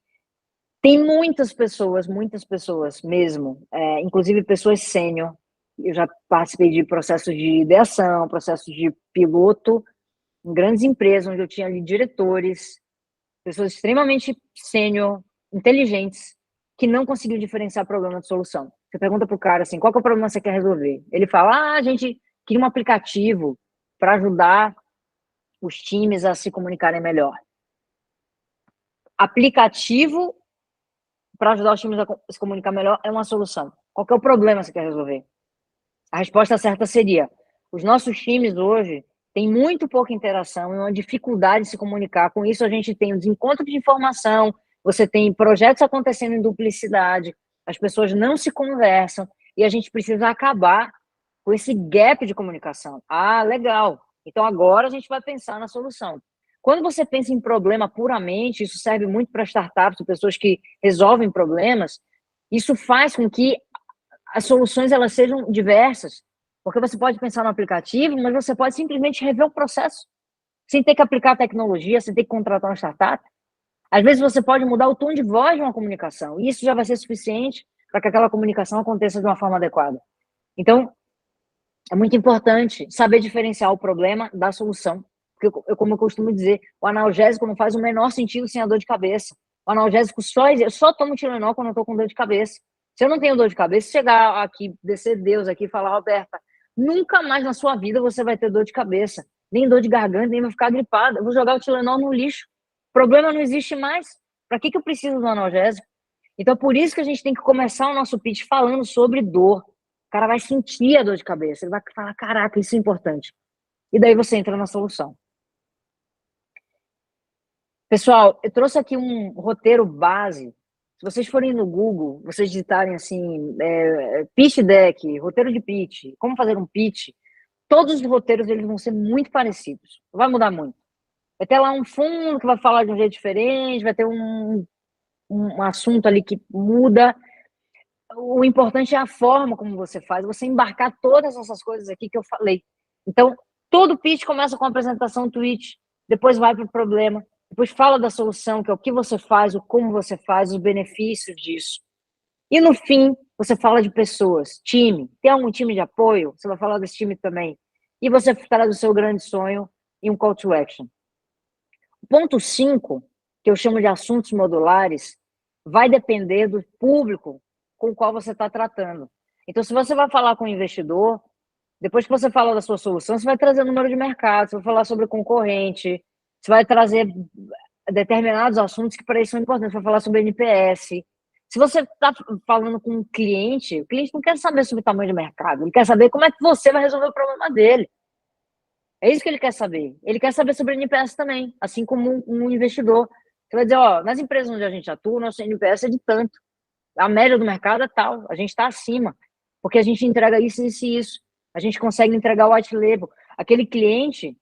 Tem muitas pessoas mesmo, inclusive pessoas sênior. Eu já participei de processos de ideação, processos de piloto, em grandes empresas, onde eu tinha ali diretores, pessoas extremamente sênior, inteligentes, que não conseguiam diferenciar problema de solução. Você pergunta para o cara assim, qual que é o problema que você quer resolver? Ele fala, a gente queria um aplicativo para ajudar os times a se comunicarem melhor. Aplicativo para ajudar os times a se comunicar melhor é uma solução. Qual que é o problema que você quer resolver? A resposta certa seria, os nossos times hoje têm muito pouca interação e uma dificuldade de se comunicar. Com isso, a gente tem o desencontro de informação, você tem projetos acontecendo em duplicidade, as pessoas não se conversam e a gente precisa acabar com esse gap de comunicação. Ah, legal. Então, agora a gente vai pensar na solução. Quando você pensa em problema puramente, isso serve muito para startups, pessoas que resolvem problemas, isso faz com que as soluções elas sejam diversas, porque você pode pensar no aplicativo, mas você pode simplesmente rever o processo, sem ter que aplicar tecnologia, sem ter que contratar uma startup. Às vezes você pode mudar o tom de voz de uma comunicação, e isso já vai ser suficiente para que aquela comunicação aconteça de uma forma adequada. Então, é muito importante saber diferenciar o problema da solução, porque como eu costumo dizer, o analgésico não faz o menor sentido sem a dor de cabeça. O analgésico eu só tomo Tilenol quando eu estou com dor de cabeça. Se eu não tenho dor de cabeça, chegar aqui, descer Deus aqui e falar, Roberta, nunca mais na sua vida você vai ter dor de cabeça, nem dor de garganta, nem vai ficar gripada. Eu vou jogar o Tilenol no lixo. O problema não existe mais. Para que eu preciso do analgésico? Então, por isso que a gente tem que começar o nosso pitch falando sobre dor. O cara vai sentir a dor de cabeça, ele vai falar, caraca, isso é importante. E daí você entra na solução. Pessoal, eu trouxe aqui um roteiro base. Se vocês forem no Google, vocês digitarem assim, pitch deck, roteiro de pitch, como fazer um pitch, todos os roteiros eles vão ser muito parecidos. Não vai mudar muito. Vai ter lá um fundo que vai falar de um jeito diferente, vai ter um assunto ali que muda. O importante é a forma como você faz, você embarcar todas essas coisas aqui que eu falei. Então, todo pitch começa com a apresentação tweet, depois vai para o problema, depois fala da solução, que é o que você faz, o como você faz, os benefícios disso. E no fim, você fala de pessoas, time. Tem algum time de apoio? Você vai falar desse time também. E você traz o seu grande sonho e um call to action. Ponto 5, que eu chamo de assuntos modulares, vai depender do público com o qual você está tratando. Então, se você vai falar com o investidor, depois que você fala da sua solução, você vai trazer número de mercado, você vai falar sobre concorrente, você vai trazer determinados assuntos que para eles são importantes, você vai falar sobre NPS. Se você está falando com um cliente, o cliente não quer saber sobre o tamanho de mercado, ele quer saber como é que você vai resolver o problema dele. É isso que ele quer saber. Ele quer saber sobre NPS também, assim como um investidor. Você vai dizer, nas empresas onde a gente atua, nosso NPS é de tanto. A média do mercado é tal, a gente está acima, porque a gente entrega isso, isso e isso. A gente consegue entregar o white label. Aquele cliente,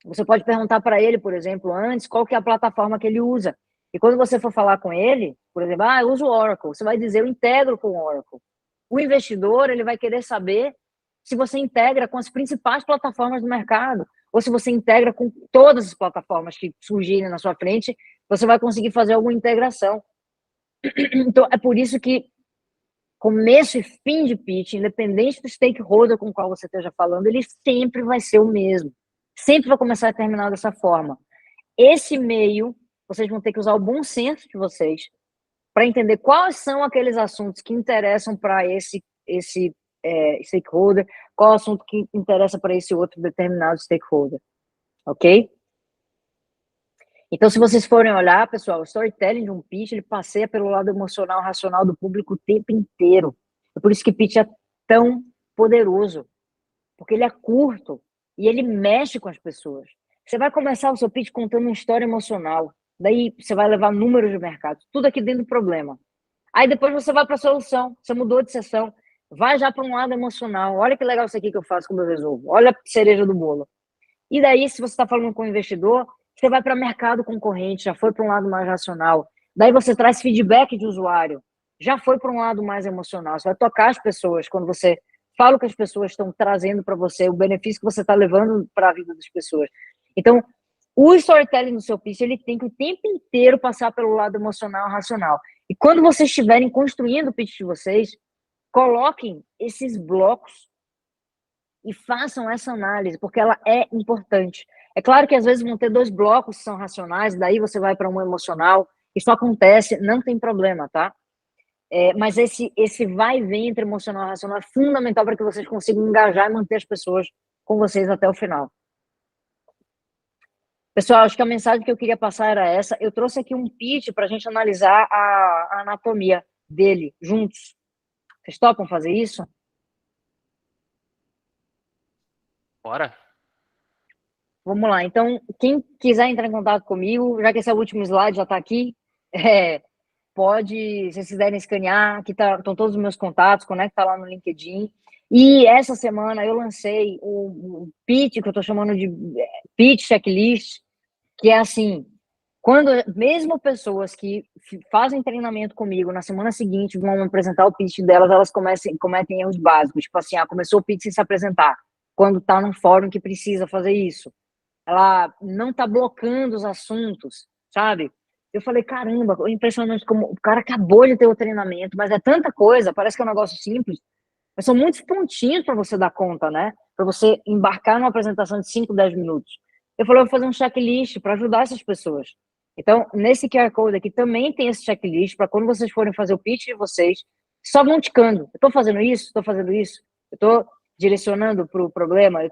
você pode perguntar para ele, por exemplo, antes, qual que é a plataforma que ele usa. E quando você for falar com ele, por exemplo, eu uso o Oracle, você vai dizer, eu integro com o Oracle. O investidor, ele vai querer saber se você integra com as principais plataformas do mercado, ou se você integra com todas as plataformas que surgirem na sua frente, você vai conseguir fazer alguma integração. Então, é por isso que começo e fim de pitch, independente do stakeholder com o qual você esteja falando, ele sempre vai ser o mesmo. Sempre vai começar e terminar dessa forma. Esse meio, vocês vão ter que usar o bom senso de vocês para entender quais são aqueles assuntos que interessam para esse stakeholder, qual assunto que interessa para esse outro determinado stakeholder, ok? Então, se vocês forem olhar, pessoal, o storytelling de um pitch, ele passeia pelo lado emocional, racional do público o tempo inteiro. É por isso que pitch é tão poderoso, porque ele é curto e ele mexe com as pessoas. Você vai começar o seu pitch contando uma história emocional, daí você vai levar números de mercado, tudo aqui dentro do problema. Aí depois você vai para a solução, você mudou de sessão, vai já para um lado emocional. Olha que legal isso aqui que eu faço, como eu resolvo. Olha a cereja do bolo. E daí, se você está falando com o investidor, você vai para mercado concorrente, já foi para um lado mais racional. Daí você traz feedback de usuário, já foi para um lado mais emocional. Você vai tocar as pessoas quando você fala o que as pessoas estão trazendo para você, o benefício que você está levando para a vida das pessoas. Então, o storytelling do seu pitch, ele tem que o tempo inteiro passar pelo lado emocional e racional. E quando vocês estiverem construindo o pitch de vocês, coloquem esses blocos e façam essa análise, porque ela é importante. É claro que às vezes vão ter dois blocos que são racionais, daí você vai para um emocional, isso acontece, não tem problema, tá? Mas esse vai e vem entre emocional e racional é fundamental para que vocês consigam engajar e manter as pessoas com vocês até o final. Pessoal, acho que a mensagem que eu queria passar era essa. Eu trouxe aqui um pitch para a gente analisar a anatomia dele juntos. Vocês topam fazer isso? Bora? Vamos lá. Então, quem quiser entrar em contato comigo, já que esse é o último slide, já está aqui, é, pode, se vocês quiserem escanear, aqui estão todos os meus contatos, conecta lá no LinkedIn. E essa semana eu lancei o pitch, que eu estou chamando de pitch checklist, que é assim, quando mesmo pessoas que fazem treinamento comigo na semana seguinte vão apresentar o pitch delas, elas cometem erros básicos, tipo assim, começou o pitch sem se apresentar, quando está num fórum que precisa fazer isso. Ela não está blocando os assuntos, sabe? Eu falei, caramba, impressionante como o cara acabou de ter o treinamento, mas é tanta coisa, parece que é um negócio simples, mas são muitos pontinhos para você dar conta, né? Para você embarcar numa apresentação de 5, 10 minutos. Eu falei, eu vou fazer um checklist para ajudar essas pessoas. Então, nesse QR Code aqui também tem esse checklist para quando vocês forem fazer o pitch de vocês, só vão ticando. Eu estou fazendo isso, estou fazendo isso, eu estou direcionando para o problema, eu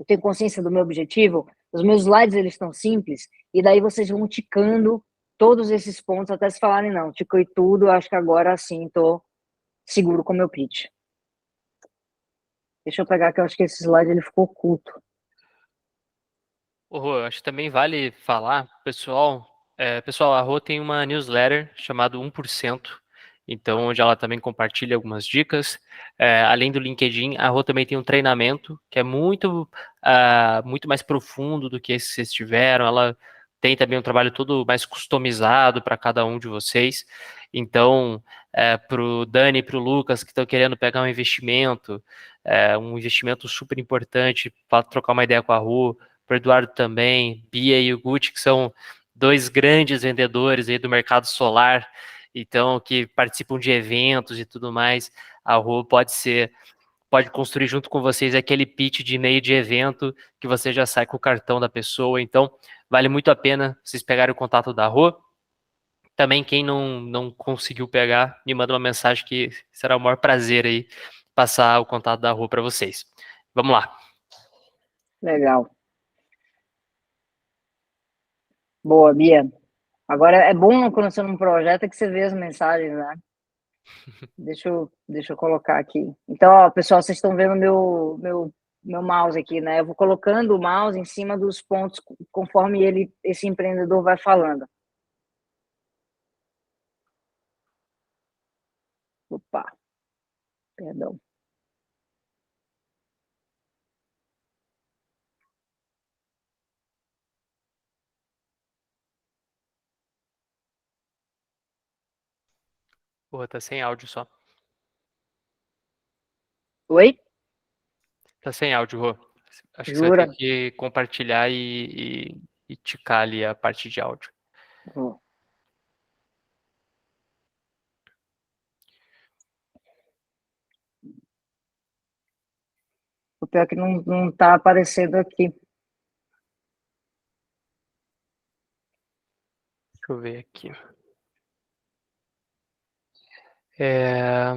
tenho consciência do meu objetivo, os meus slides eles estão simples, e daí vocês vão ticando todos esses pontos até se falarem, não, ticei tudo, acho que agora sim estou seguro com o meu pitch. Deixa eu pegar que eu acho que esse slide ele ficou oculto. Acho que também vale falar, pessoal. Pessoal, a Rô tem uma newsletter chamada 1%, então onde ela também compartilha algumas dicas. Além do LinkedIn, a Rô também tem um treinamento que é muito mais profundo do que esse que vocês tiveram. Ela tem também um trabalho todo mais customizado para cada um de vocês. Então, para o Dani e para o Lucas que estão querendo pegar um investimento super importante para trocar uma ideia com a Rô, para o Eduardo também, Bia e o Gucci, que são dois grandes vendedores aí do mercado solar, então que participam de eventos e tudo mais. A Rô pode construir junto com vocês aquele pitch de meio de evento que você já sai com o cartão da pessoa. Então, vale muito a pena vocês pegarem o contato da Rô. Também quem não conseguiu pegar, me manda uma mensagem que será o maior prazer aí passar o contato da Rô para vocês. Vamos lá. Legal. Boa, Bia. Agora é bom quando você num projeto que você vê as mensagens, né? Deixa eu colocar aqui. Então, ó, pessoal, vocês estão vendo meu mouse aqui, né? Eu vou colocando o mouse em cima dos pontos conforme esse empreendedor vai falando. Opa, perdão. Porra, tá sem áudio só. Oi? Tá sem áudio, Rô. Acho que você vai ter Jura? que compartilhar e ticar ali a parte de áudio. Vou. O pior é que não tá aparecendo aqui. Deixa eu ver aqui. É...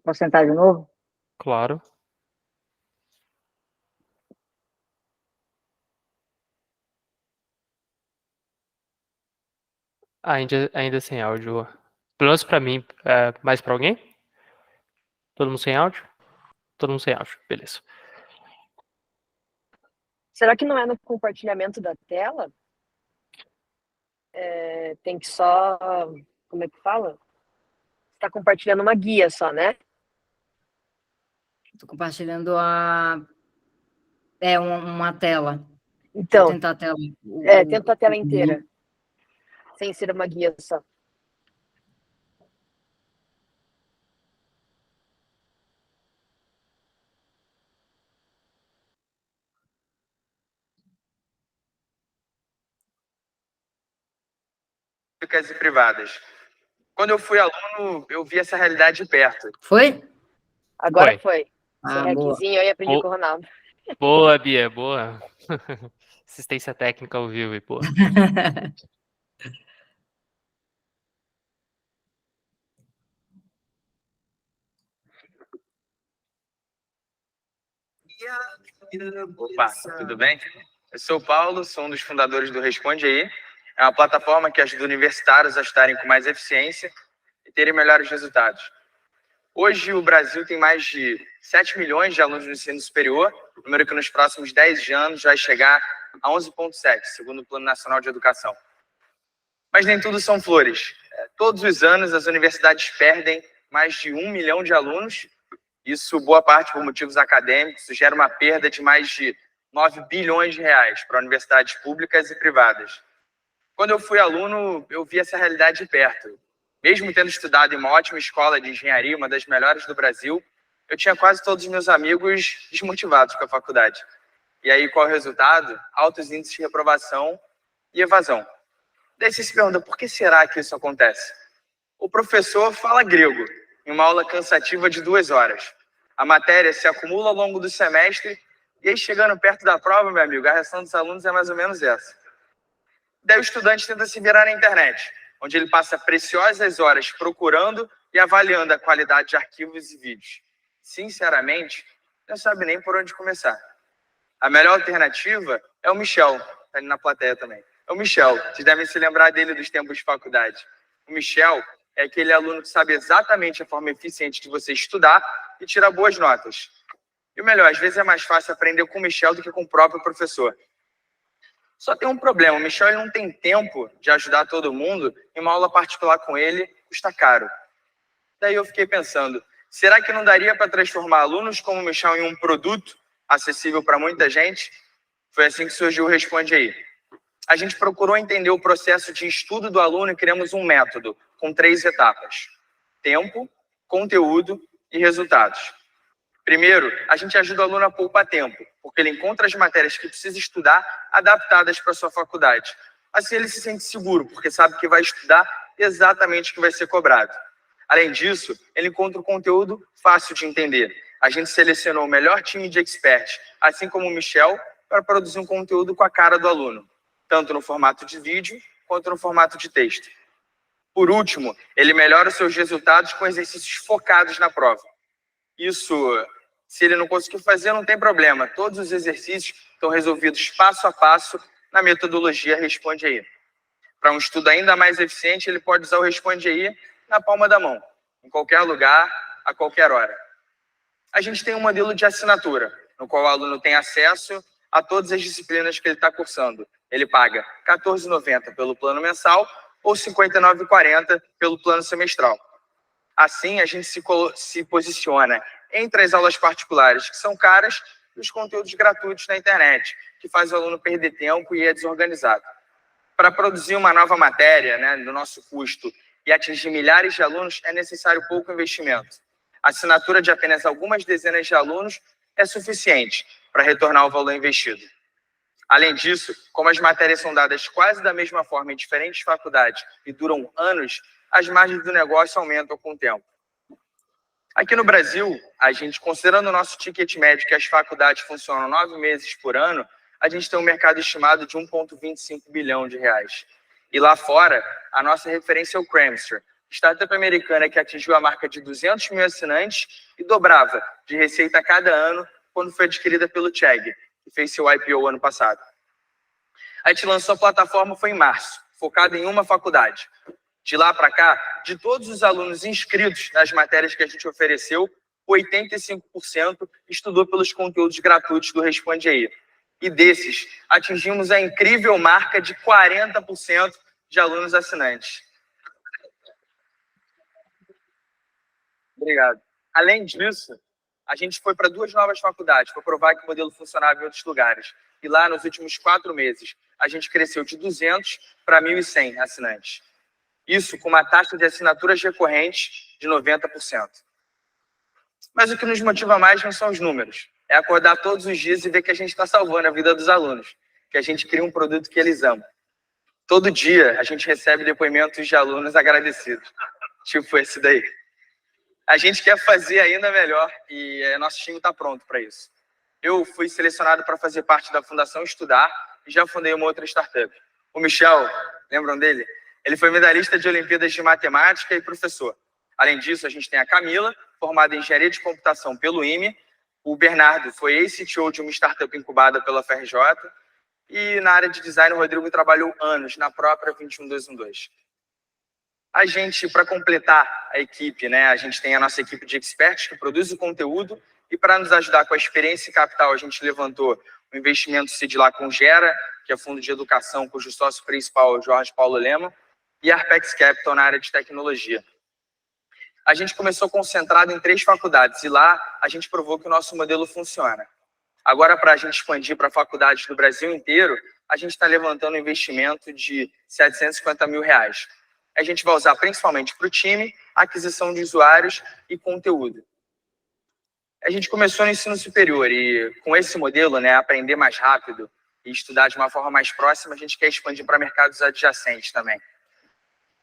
Posso tentar de novo? Claro. Ainda sem áudio, Rô. Pelo menos pra mim. Mais pra alguém? Todo mundo sem áudio? Todo mundo sem áudio, beleza. Será que não é no compartilhamento da tela? Tem que só. Como é que fala? Está compartilhando uma guia só, né? Tô compartilhando uma tela. Deixa eu Então, tentar a tela. tenta a tela inteira, sem ser uma guia só. Públicas e privadas. Quando eu fui aluno, eu vi essa realidade de perto. Foi? Agora foi. Esse Ah, boa. hackzinho aí aprendi com o Ronaldo. Boa, Bia, boa. Assistência técnica ao vivo, e boa. Opa, tudo bem? Eu sou o Paulo, sou um dos fundadores do Responde Aí. É uma plataforma que ajuda universitários a estarem com mais eficiência e terem melhores resultados. Hoje, o Brasil tem mais de 7 milhões de alunos no ensino superior, número que nos próximos 10 anos vai chegar a 11,7, segundo o Plano Nacional de Educação. Mas nem tudo são flores. Todos os anos, as universidades perdem mais de 1 milhão de alunos. Isso, boa parte por motivos acadêmicos, gera uma perda de mais de 9 bilhões de reais para universidades públicas e privadas. Quando eu fui aluno, eu vi essa realidade de perto. Mesmo tendo estudado em uma ótima escola de engenharia, uma das melhores do Brasil, eu tinha quase todos os meus amigos desmotivados com a faculdade. E aí, qual é o resultado? Altos índices de reprovação e evasão. Daí você se pergunta, por que será que isso acontece? O professor fala grego em uma aula cansativa de 2 horas. A matéria se acumula ao longo do semestre e aí, chegando perto da prova, meu amigo, a reação dos alunos é mais ou menos essa. Daí o estudante tenta se virar na internet, onde ele passa preciosas horas procurando e avaliando a qualidade de arquivos e vídeos. Sinceramente, não sabe nem por onde começar. A melhor alternativa é o Michel, tá ali na plateia também. É o Michel, vocês devem se lembrar dele dos tempos de faculdade. O Michel é aquele aluno que sabe exatamente a forma eficiente de você estudar e tirar boas notas. E o melhor, às vezes é mais fácil aprender com o Michel do que com o próprio professor. Só tem um problema, o Michel ele não tem tempo de ajudar todo mundo e uma aula particular com ele custa caro. Daí eu fiquei pensando, será que não daria para transformar alunos como o Michel em um produto acessível para muita gente? Foi assim que surgiu o Responde Aí. A gente procurou entender o processo de estudo do aluno e criamos um método com 3 etapas: tempo, conteúdo e resultados. Primeiro, a gente ajuda o aluno a poupar tempo, porque ele encontra as matérias que precisa estudar adaptadas para a sua faculdade. Assim ele se sente seguro, porque sabe que vai estudar exatamente o que vai ser cobrado. Além disso, ele encontra o conteúdo fácil de entender. A gente selecionou o melhor time de experts, assim como o Michel, para produzir um conteúdo com a cara do aluno, tanto no formato de vídeo quanto no formato de texto. Por último, ele melhora os seus resultados com exercícios focados na prova. Isso, se ele não conseguir fazer, não tem problema. Todos os exercícios estão resolvidos passo a passo na metodologia Responde Aí. Para um estudo ainda mais eficiente, ele pode usar o Responde Aí na palma da mão, em qualquer lugar, a qualquer hora. A gente tem um modelo de assinatura, no qual o aluno tem acesso a todas as disciplinas que ele está cursando. Ele paga R$ 14,90 pelo plano mensal ou R$ 59,40 pelo plano semestral. Assim, a gente se posiciona entre as aulas particulares, que são caras, e os conteúdos gratuitos na internet, que faz o aluno perder tempo e é desorganizado. Para produzir uma nova matéria, né, do nosso custo e atingir milhares de alunos, é necessário pouco investimento. A assinatura de apenas algumas dezenas de alunos é suficiente para retornar o valor investido. Além disso, como as matérias são dadas quase da mesma forma em diferentes faculdades e duram anos, as margens do negócio aumentam com o tempo. Aqui no Brasil, a gente, considerando o nosso ticket médio, que as faculdades funcionam 9 meses por ano, a gente tem um mercado estimado de 1,25 bilhão de reais. E lá fora, a nossa referência é o Cramster, startup americana que atingiu a marca de 200 mil assinantes e dobrava de receita a cada ano quando foi adquirida pelo Chegg, que fez seu IPO ano passado. A gente lançou a plataforma foi em março, focada em uma faculdade. De lá para cá, de todos os alunos inscritos nas matérias que a gente ofereceu, 85% estudou pelos conteúdos gratuitos do Responde Aí. E desses, atingimos a incrível marca de 40% de alunos assinantes. Obrigado. Além disso, a gente foi para 2 novas faculdades para provar que o modelo funcionava em outros lugares. E lá, nos últimos 4 meses, a gente cresceu de 200 para 1.100 assinantes. Isso com uma taxa de assinaturas recorrentes de 90%. Mas o que nos motiva mais não são os números. É acordar todos os dias e ver que a gente está salvando a vida dos alunos, que a gente cria um produto que eles amam. Todo dia a gente recebe depoimentos de alunos agradecidos, tipo esse daí. A gente quer fazer ainda melhor e nosso time está pronto para isso. Eu fui selecionado para fazer parte da Fundação Estudar e já fundei uma outra startup. O Michel, lembram dele? Ele foi medalhista de Olimpíadas de Matemática e professor. Além disso, a gente tem a Camila, formada em Engenharia de Computação pelo IME. O Bernardo foi ex-CTO de uma startup incubada pela FRJ. E na área de design, o Rodrigo trabalhou anos na própria 21212. A gente, para completar a equipe, né, a gente tem a nossa equipe de experts que produz o conteúdo. E para nos ajudar com a experiência e capital, a gente levantou o investimento seed lá com Gera, que é fundo de educação, cujo sócio principal é o Jorge Paulo Lema, e Arpex Capital na área de tecnologia. A gente começou concentrado em 3 faculdades e lá a gente provou que o nosso modelo funciona. Agora, para a gente expandir para faculdades do Brasil inteiro, a gente está levantando um investimento de 750 mil reais. A gente vai usar principalmente para o time, aquisição de usuários e conteúdo. A gente começou no ensino superior e com esse modelo, né, aprender mais rápido e estudar de uma forma mais próxima, a gente quer expandir para mercados adjacentes também.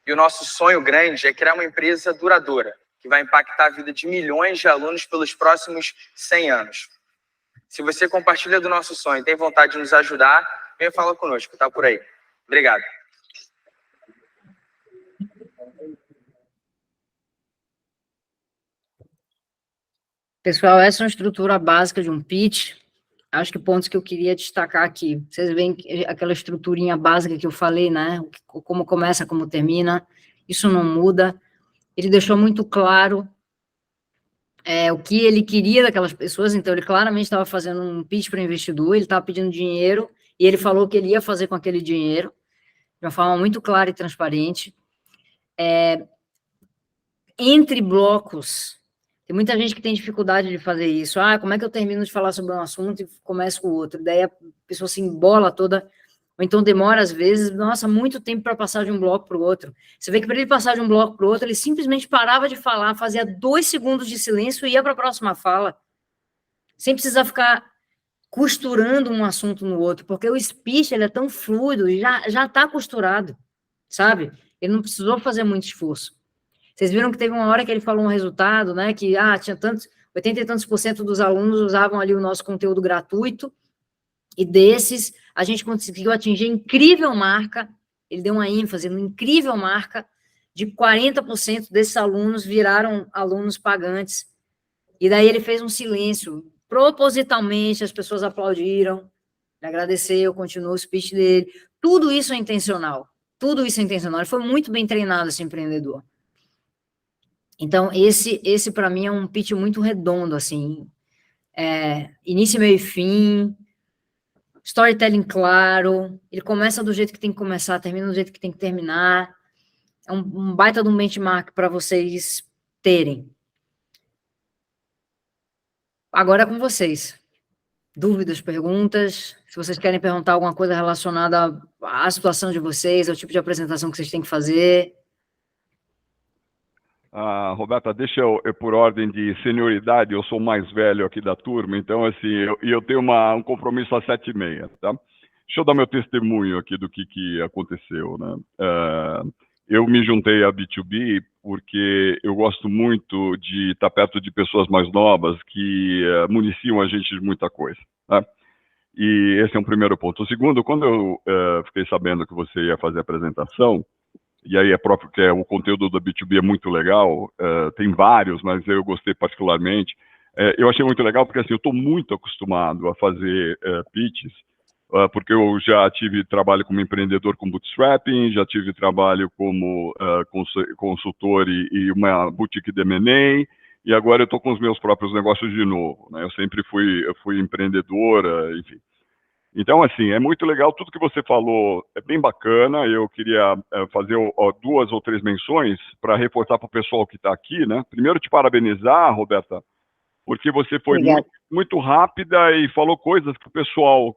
E o nosso sonho grande é criar uma empresa duradoura, que vai impactar a vida de milhões de alunos pelos próximos 100 anos. Se você compartilha do nosso sonho e tem vontade de nos ajudar, venha falar conosco, tá por aí. Obrigado. Pessoal, essa é uma estrutura básica de um pitch. Acho que pontos que eu queria destacar aqui. Vocês veem aquela estruturinha básica que eu falei, né? Como começa, como termina. Isso não muda. Ele deixou muito claro o que ele queria daquelas pessoas. Então, ele claramente estava fazendo um pitch para investidor, ele estava pedindo dinheiro, e ele falou o que ele ia fazer com aquele dinheiro, de uma forma muito clara e transparente. Entre blocos, tem muita gente que tem dificuldade de fazer isso. Como é que eu termino de falar sobre um assunto e começo com o outro? Daí a pessoa se embola toda, ou então demora, às vezes, muito tempo para passar de um bloco para o outro. Você vê que para ele passar de um bloco para o outro, ele simplesmente parava de falar, fazia 2 segundos de silêncio e ia para a próxima fala, sem precisar ficar costurando um assunto no outro, porque o speech, ele é tão fluido, já está costurado, sabe? Ele não precisou fazer muito esforço. Vocês viram que teve uma hora que ele falou um resultado, né, que tinha 80 e tantos % dos alunos usavam ali o nosso conteúdo gratuito, e desses, a gente conseguiu atingir a incrível marca, ele deu uma ênfase no incrível marca, de 40% desses alunos viraram alunos pagantes, e daí ele fez um silêncio, propositalmente, as pessoas aplaudiram, ele agradeceu, continuou o speech dele, tudo isso é intencional, ele foi muito bem treinado, esse empreendedor. Então, esse para mim é um pitch muito redondo, assim, início, meio e fim, storytelling claro, ele começa do jeito que tem que começar, termina do jeito que tem que terminar, é um baita de um benchmark para vocês terem. Agora é com vocês. Dúvidas, perguntas, se vocês querem perguntar alguma coisa relacionada à situação de vocês, ao tipo de apresentação que vocês têm que fazer. Roberta, deixa eu, por ordem de senioridade, eu sou o mais velho aqui da turma, então, assim, eu tenho um compromisso às 7h30, tá? Deixa eu dar meu testemunho aqui do que aconteceu, né? Eu me juntei à B2B porque eu gosto muito de estar perto de pessoas mais novas que municiam a gente de muita coisa, tá? E esse é um primeiro ponto. O segundo, quando eu fiquei sabendo que você ia fazer a apresentação, e aí é próprio que o conteúdo da B2B é muito legal, tem vários, mas eu gostei particularmente. Eu achei muito legal porque assim, eu estou muito acostumado a fazer pitches, porque eu já tive trabalho como empreendedor com bootstrapping, já tive trabalho como consultor e uma boutique de M&A, e agora eu estou com os meus próprios negócios de novo, né? Eu sempre fui empreendedora, enfim. Então, assim, é muito legal, tudo que você falou é bem bacana, eu queria fazer 2 ou 3 menções para reforçar para o pessoal que está aqui, né? Primeiro, te parabenizar, Roberta, porque você foi muito rápida e falou coisas que o pessoal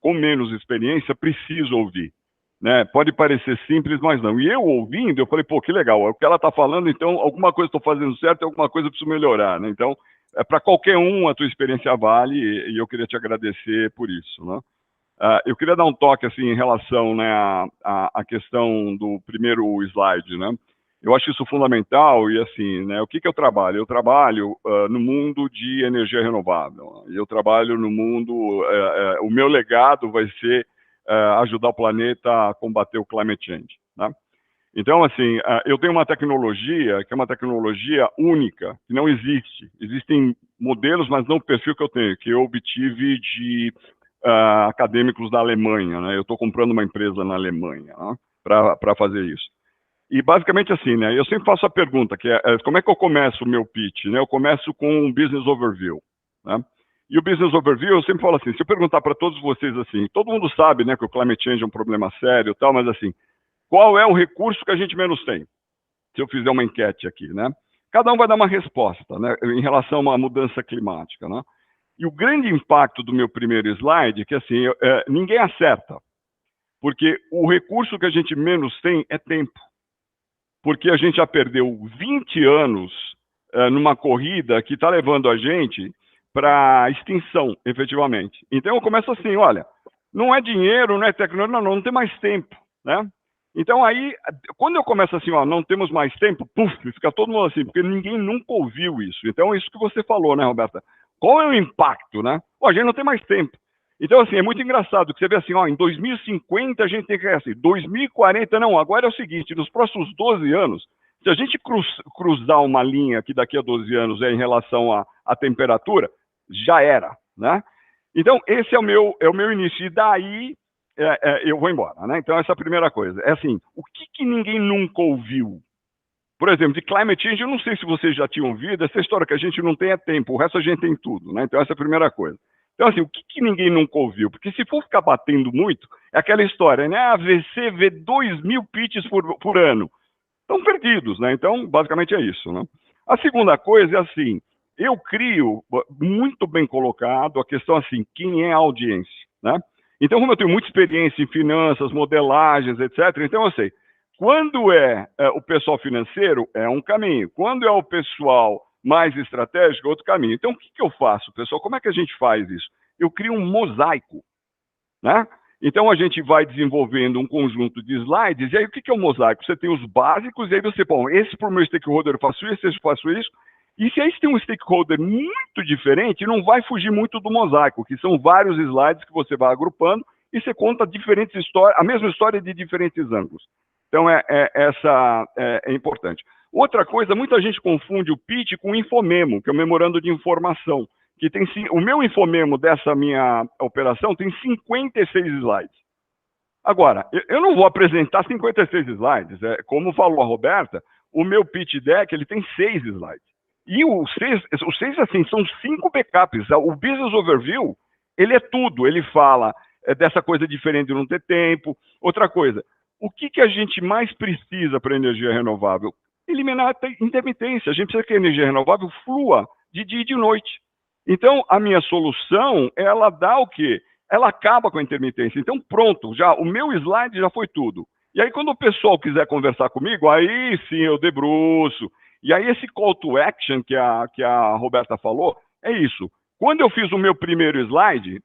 com menos experiência precisa ouvir, né? Pode parecer simples, mas não. E eu ouvindo, eu falei, pô, que legal, é o que ela está falando, então alguma coisa estou fazendo certo e alguma coisa eu preciso melhorar, né? Então, para qualquer um, a tua experiência vale e eu queria te agradecer por isso, né? Eu queria dar um toque assim em relação, né, à questão do primeiro slide, né? Eu acho isso fundamental e assim, né? O que eu trabalho? Eu trabalho no mundo de energia renovável. Eu trabalho no mundo. O meu legado vai ser ajudar o planeta a combater o climate change, né? Então, assim, eu tenho uma tecnologia que é uma tecnologia única, que não existe. Existem modelos, mas não o perfil que eu tenho, que eu obtive de acadêmicos da Alemanha, né? Eu estou comprando uma empresa na Alemanha, né, para fazer isso. E basicamente assim, né? Eu sempre faço a pergunta, que é como é que eu começo o meu pitch, né? Eu começo com um business overview, né? E o business overview, eu sempre falo assim, se eu perguntar para todos vocês assim, todo mundo sabe, né, que o climate change é um problema sério e tal, mas assim, qual é o recurso que a gente menos tem? Se eu fizer uma enquete aqui, né? Cada um vai dar uma resposta, né, em relação a uma mudança climática, né? E o grande impacto do meu primeiro slide é que assim, ninguém acerta, porque o recurso que a gente menos tem é tempo, porque a gente já perdeu 20 anos numa corrida que está levando a gente para extinção, efetivamente. Então eu começo assim, olha, não é dinheiro, não é tecnologia, não tem mais tempo, né? Então aí, quando eu começo assim, ó, não temos mais tempo, puf, fica todo mundo assim, porque ninguém nunca ouviu isso. Então é isso que você falou, né, Roberta? Qual é o impacto, né? Pô, a gente não tem mais tempo. Então, assim, é muito engraçado que você vê assim, ó, em 2050 a gente tem que assim, 2040, não, agora é o seguinte, nos próximos 12 anos, se a gente cruzar uma linha que daqui a 12 anos é em relação à temperatura, já era, né? Então, esse é o meu início, e daí eu vou embora, né? Então, essa é a primeira coisa. É assim, o que ninguém nunca ouviu? Por exemplo, de climate change, eu não sei se vocês já tinham ouvido, essa história que a gente não tem é tempo, o resto a gente tem tudo, né? Então essa é a primeira coisa. Então assim, o que ninguém nunca ouviu? Porque se for ficar batendo muito, é aquela história, né? A VC vê 2.000 pitches por ano. Estão perdidos, né? Então, basicamente é isso, né? A segunda coisa é assim, eu crio, muito bem colocado, a questão assim, quem é a audiência, né? Então, como eu tenho muita experiência em finanças, modelagens, etc., então eu sei, quando é o pessoal financeiro, é um caminho. Quando é o pessoal mais estratégico, é outro caminho. Então, o que eu faço, pessoal? Como é que a gente faz isso? Eu crio um mosaico, né? Então, a gente vai desenvolvendo um conjunto de slides, e aí o que é o mosaico? Você tem os básicos, e aí você, bom, esse para o meu stakeholder eu faço isso, esse eu faço isso, e se aí você tem um stakeholder muito diferente, não vai fugir muito do mosaico, que são vários slides que você vai agrupando, e você conta diferentes histórias, a mesma história de diferentes ângulos. Então, essa é importante. Outra coisa, muita gente confunde o pitch com o infomemo, que é o memorando de informação, que tem, o meu infomemo dessa minha operação tem 56 slides. Agora, eu não vou apresentar 56 slides, como falou a Roberta, o meu pitch deck ele tem 6 slides. E os seis assim, são 5 backups. O Business Overview, ele é tudo, ele fala dessa coisa diferente de não ter tempo. Outra coisa, o que a gente mais precisa para energia renovável? Eliminar a intermitência. A gente precisa que a energia renovável flua de dia e de noite. Então, a minha solução, ela dá o quê? ela acaba com a intermitência. Então, pronto, já o meu slide já foi tudo. E aí, quando o pessoal quiser conversar comigo, aí sim eu debruço. E aí, esse call to action que a Roberta falou, é isso. Quando eu fiz o meu primeiro slide,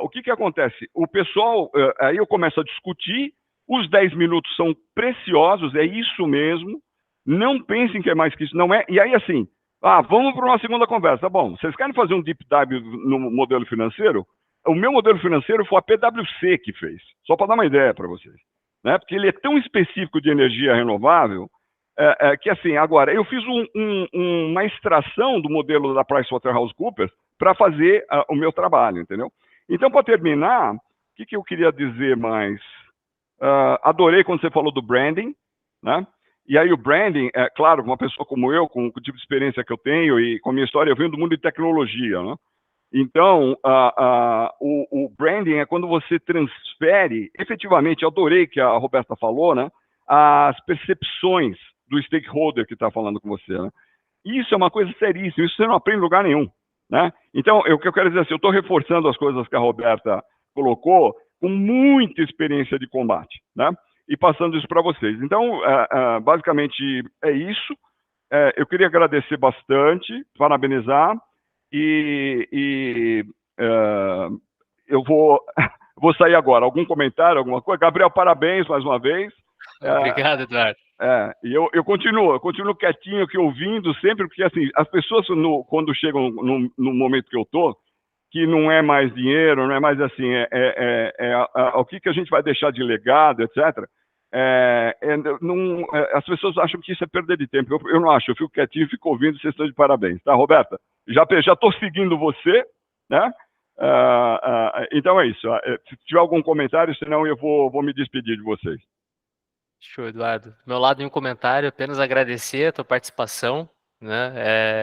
o que acontece? O pessoal, aí eu começo a discutir, os 10 minutos são preciosos, é isso mesmo. Não pensem que é mais que isso, não é. E aí, assim, vamos para uma segunda conversa. Bom, vocês querem fazer um deep dive no modelo financeiro? O meu modelo financeiro foi a PwC que fez, só para dar uma ideia para vocês. Né? Porque ele é tão específico de energia renovável, que assim, agora, eu fiz uma extração do modelo da PricewaterhouseCoopers para fazer o meu trabalho, entendeu? Então, para terminar, o que eu queria dizer mais? Adorei quando você falou do branding, né? E aí o branding, claro, uma pessoa como eu, com o tipo de experiência que eu tenho e com a minha história, eu venho do mundo de tecnologia, né? Então, o branding é quando você transfere, efetivamente, eu adorei que a Roberta falou, né? As percepções do stakeholder que está falando com você, né? Isso é uma coisa seríssima, isso você não aprende em lugar nenhum, né? Então, o que eu quero dizer assim, eu estou reforçando as coisas que a Roberta colocou com muita experiência de combate, né? E passando isso para vocês. Então, basicamente, é isso. Eu queria agradecer bastante, parabenizar, eu vou sair agora. Algum comentário, alguma coisa? Gabriel, parabéns mais uma vez. Obrigado, Eduardo. E eu continuo quietinho aqui ouvindo sempre, porque assim, as pessoas quando chegam no momento que eu estou, que não é mais dinheiro, não é mais assim, o que a gente vai deixar de legado, etc. As pessoas acham que isso é perda de tempo. Eu não acho, eu fico quietinho, fico ouvindo, vocês estão de parabéns, tá, Roberta? Já estou seguindo você, né? Então é isso. Se tiver algum comentário, senão eu vou me despedir de vocês. Show, Eduardo. Do meu lado, nenhum comentário, apenas agradecer a tua participação. Né?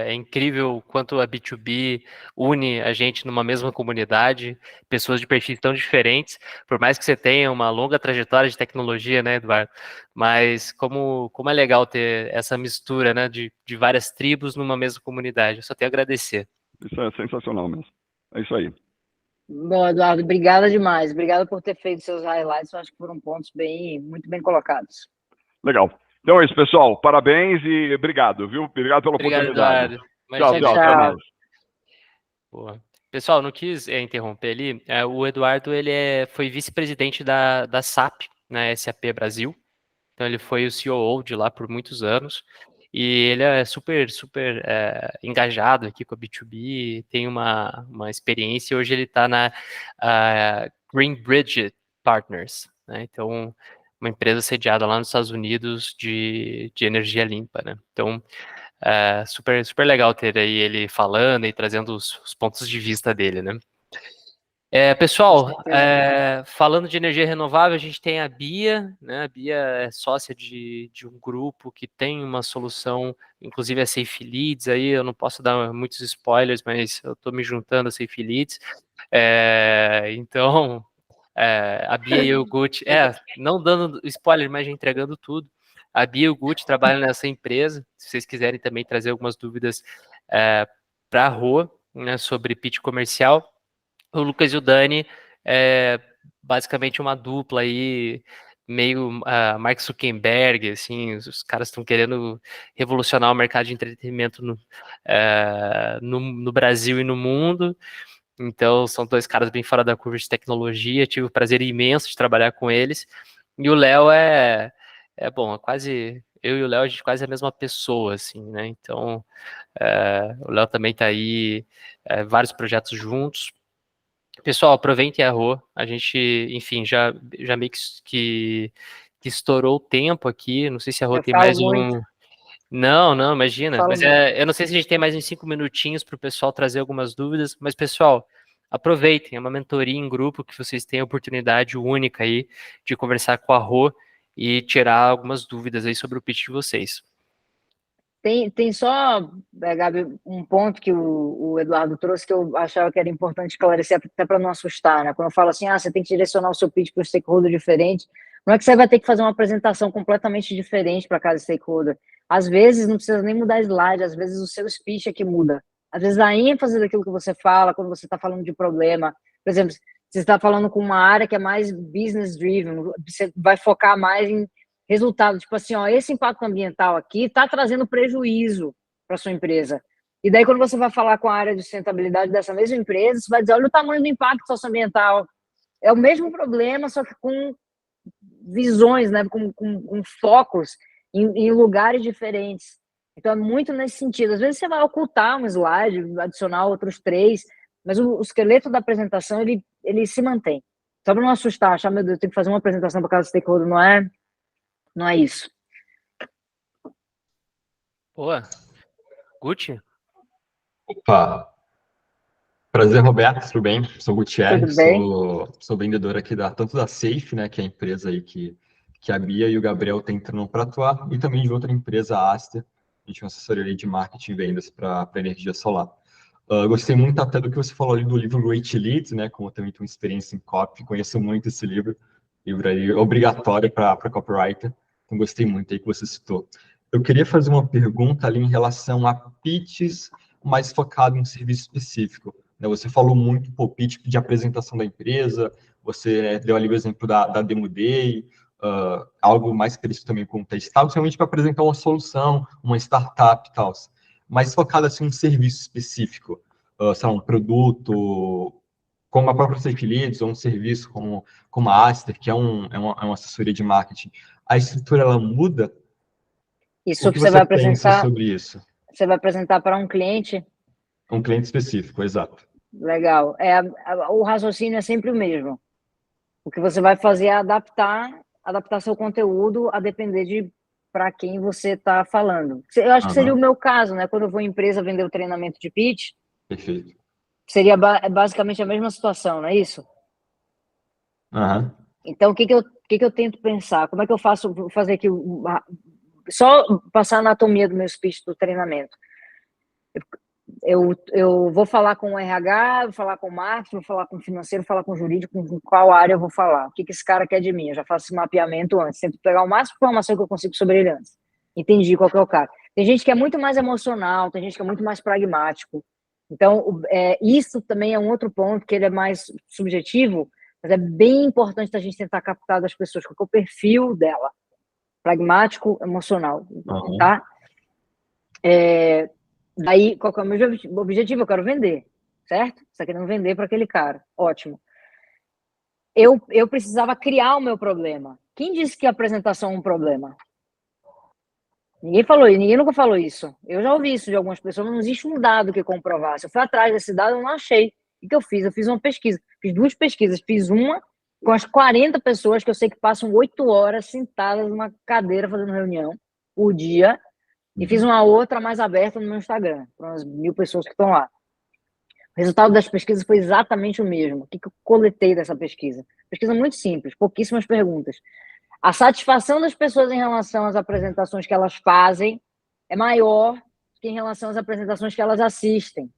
É incrível o quanto a B2B une a gente numa mesma comunidade, pessoas de perfis tão diferentes, por mais que você tenha uma longa trajetória de tecnologia, né, Eduardo? Mas como é legal ter essa mistura, né, de várias tribos numa mesma comunidade. Eu só tenho a agradecer. Isso é sensacional mesmo. É isso aí. Bom, Eduardo, obrigada demais. Obrigado por ter feito seus highlights. Eu acho que foram pontos muito bem colocados. Legal. Então é isso, pessoal. Parabéns e obrigado, viu? Obrigado pela oportunidade. Eduardo. Tchau. Até mais. Boa. Pessoal, não quis interromper ali. O Eduardo foi vice-presidente da SAP, né, SAP Brasil. Então ele foi o COO de lá por muitos anos. E ele é super engajado aqui com a B2B, tem uma experiência. Hoje ele está na Greenbridge Partners, né? Então, uma empresa sediada lá nos Estados Unidos de energia limpa, né? Então, super legal ter aí ele falando e trazendo os pontos de vista dele, né? Pessoal, falando de energia renovável, a gente tem a Bia, né? A Bia é sócia de um grupo que tem uma solução, inclusive a Safe Leads, aí eu não posso dar muitos spoilers, mas eu estou me juntando a Safe Leads. Então, a Bia e o Gucci, não dando spoiler, mas já entregando tudo. A Bia e o Gucci trabalham nessa empresa. Se vocês quiserem também trazer algumas dúvidas para a Rô, né, sobre pitch comercial, o Lucas e o Dani basicamente uma dupla aí, meio Mark Zuckerberg, assim, os caras estão querendo revolucionar o mercado de entretenimento no Brasil e no mundo. Então, são dois caras bem fora da curva de tecnologia, tive o prazer imenso de trabalhar com eles. E o Léo quase, eu e o Léo, a gente quase é a mesma pessoa, assim, né? Então, o Léo também tá aí, vários projetos juntos. Pessoal, aproveitem a Rô, a gente, enfim, já meio que estourou o tempo aqui, não sei se a Rô tem mais um... Não, imagina, mas eu não sei se a gente tem mais uns 5 minutinhos para o pessoal trazer algumas dúvidas, mas pessoal, aproveitem, é uma mentoria em grupo que vocês têm a oportunidade única aí de conversar com a Rô e tirar algumas dúvidas aí sobre o pitch de vocês. Tem só, Gabi, um ponto que o Eduardo trouxe que eu achava que era importante esclarecer, até para não assustar, né? Quando eu falo assim, você tem que direcionar o seu pitch para um stakeholder diferente, não é que você vai ter que fazer uma apresentação completamente diferente para cada stakeholder. Às vezes não precisa nem mudar slide, às vezes o seu speech é que muda. Às vezes a ênfase daquilo que você fala, quando você está falando de problema, Por exemplo, você está falando com uma área que é mais business driven, você vai focar mais em resultado, tipo assim, ó, esse impacto ambiental aqui está trazendo prejuízo para sua empresa. E daí, quando você vai falar com a área de sustentabilidade dessa mesma empresa, você vai dizer, olha o tamanho do impacto socioambiental. É o mesmo problema, só que com visões, né, com focos em lugares diferentes. Então, é muito nesse sentido. Às vezes, você vai ocultar um slide, adicionar outros 3, mas o esqueleto da apresentação, ele se mantém. Só para não assustar, achar, meu Deus, eu tenho que fazer uma apresentação para cada stakeholder, não é isso. Boa. Gucci? Opa, prazer, Roberto, tudo bem? Sou Gutierrez, Tudo bem? sou vendedor aqui tanto da Safe, né, que é a empresa aí que a Bia e o Gabriel estão entrando para atuar, e também de outra empresa, a Aster, a gente é uma assessoria de marketing e vendas para energia solar. Gostei muito até do que você falou ali do livro Great Leads, né, como eu também tenho experiência em copy, conheço muito esse livro aí obrigatório para copywriter, então gostei muito aí que você citou. Eu queria fazer uma pergunta ali em relação a pitches mais focado em um serviço específico. Você falou muito, pitch de apresentação da empresa, você deu ali o exemplo da Demo Day, algo mais específico também com o Testal, realmente para apresentar uma solução, uma startup e tal, mas focado assim em um serviço específico, sei lá, um produto, como a própria Safe Leads, ou um serviço como a Aster, que é uma assessoria de marketing. A estrutura, ela muda? Isso O que que você vai você pensa apresentar, sobre isso? você vai apresentar para um cliente. Um cliente específico, exato. Legal. O raciocínio é sempre o mesmo. O que você vai fazer é adaptar seu conteúdo a depender de para quem você está falando. Eu acho que seria o meu caso, né? Quando eu vou em empresa vender o treinamento de pitch, Perfeito. seria basicamente a mesma situação, não é isso? Então, o que eu tento pensar? Como é que eu vou fazer aqui, só passar a anatomia do meu speech do treinamento. Eu vou falar com o RH, vou falar com o marketing, vou falar com o financeiro, vou falar com o jurídico, com qual área eu vou falar. O que esse cara quer de mim? Eu já faço esse mapeamento antes, tento pegar o máximo de informação que eu consigo sobre ele antes. Entendi qual que é o cara. Tem gente que é muito mais emocional, tem gente que é muito mais pragmático. Então, isso também é um outro ponto, que ele é mais subjetivo, mas é bem importante a gente tentar captar das pessoas qual que é o perfil dela. Pragmático, emocional, tá? Daí, qual que é o meu objetivo? Eu quero vender, certo? Você está querendo vender para aquele cara. Ótimo. Eu precisava criar o meu problema. Quem disse que a apresentação é um problema? Ninguém nunca falou isso. Eu já ouvi isso de algumas pessoas, mas não existe um dado que comprovasse. Eu fui atrás desse dado, eu não achei. O que eu fiz? Eu fiz uma pesquisa. Fiz 2 pesquisas. Fiz uma com as 40 pessoas que eu sei que passam 8 horas sentadas numa cadeira fazendo reunião por dia. E fiz uma outra mais aberta no meu Instagram, para umas 1000 pessoas que estão lá. O resultado das pesquisas foi exatamente o mesmo. O que eu coletei dessa pesquisa? Pesquisa muito simples, pouquíssimas perguntas. A satisfação das pessoas em relação às apresentações que elas fazem é maior que em relação às apresentações que elas assistem.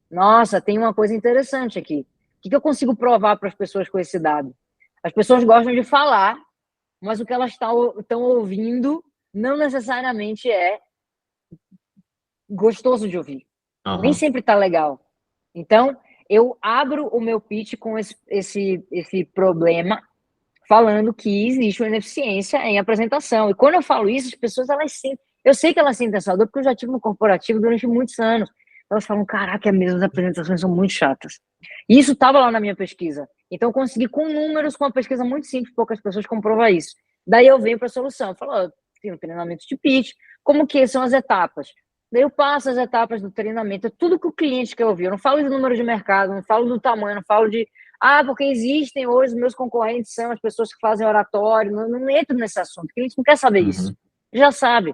Nossa, tem uma coisa interessante aqui. O que eu consigo provar para as pessoas com esse dado? As pessoas gostam de falar, mas o que elas estão ouvindo não necessariamente é gostoso de ouvir. Nem sempre tá legal. Então, eu abro o meu pitch com esse problema, falando que existe uma ineficiência em apresentação. E quando eu falo isso, as pessoas, elas sentem... Eu sei que elas sentem essa dor, porque eu já tive no corporativo durante muitos anos. Elas falam, caraca, mesmo as apresentações são muito chatas. E isso estava lá na minha pesquisa. Então, eu consegui, com números, com uma pesquisa muito simples, poucas pessoas comprovar isso. Daí eu venho para a solução. Eu falo, tem um treinamento de pitch, como que são as etapas? Daí eu passo as etapas do treinamento, é tudo que o cliente quer ouvir. Eu não falo de número de mercado, não falo do tamanho, não falo de... porque existem hoje, os meus concorrentes são as pessoas que fazem oratório. Não entro nesse assunto, o cliente não quer saber isso. Já sabe.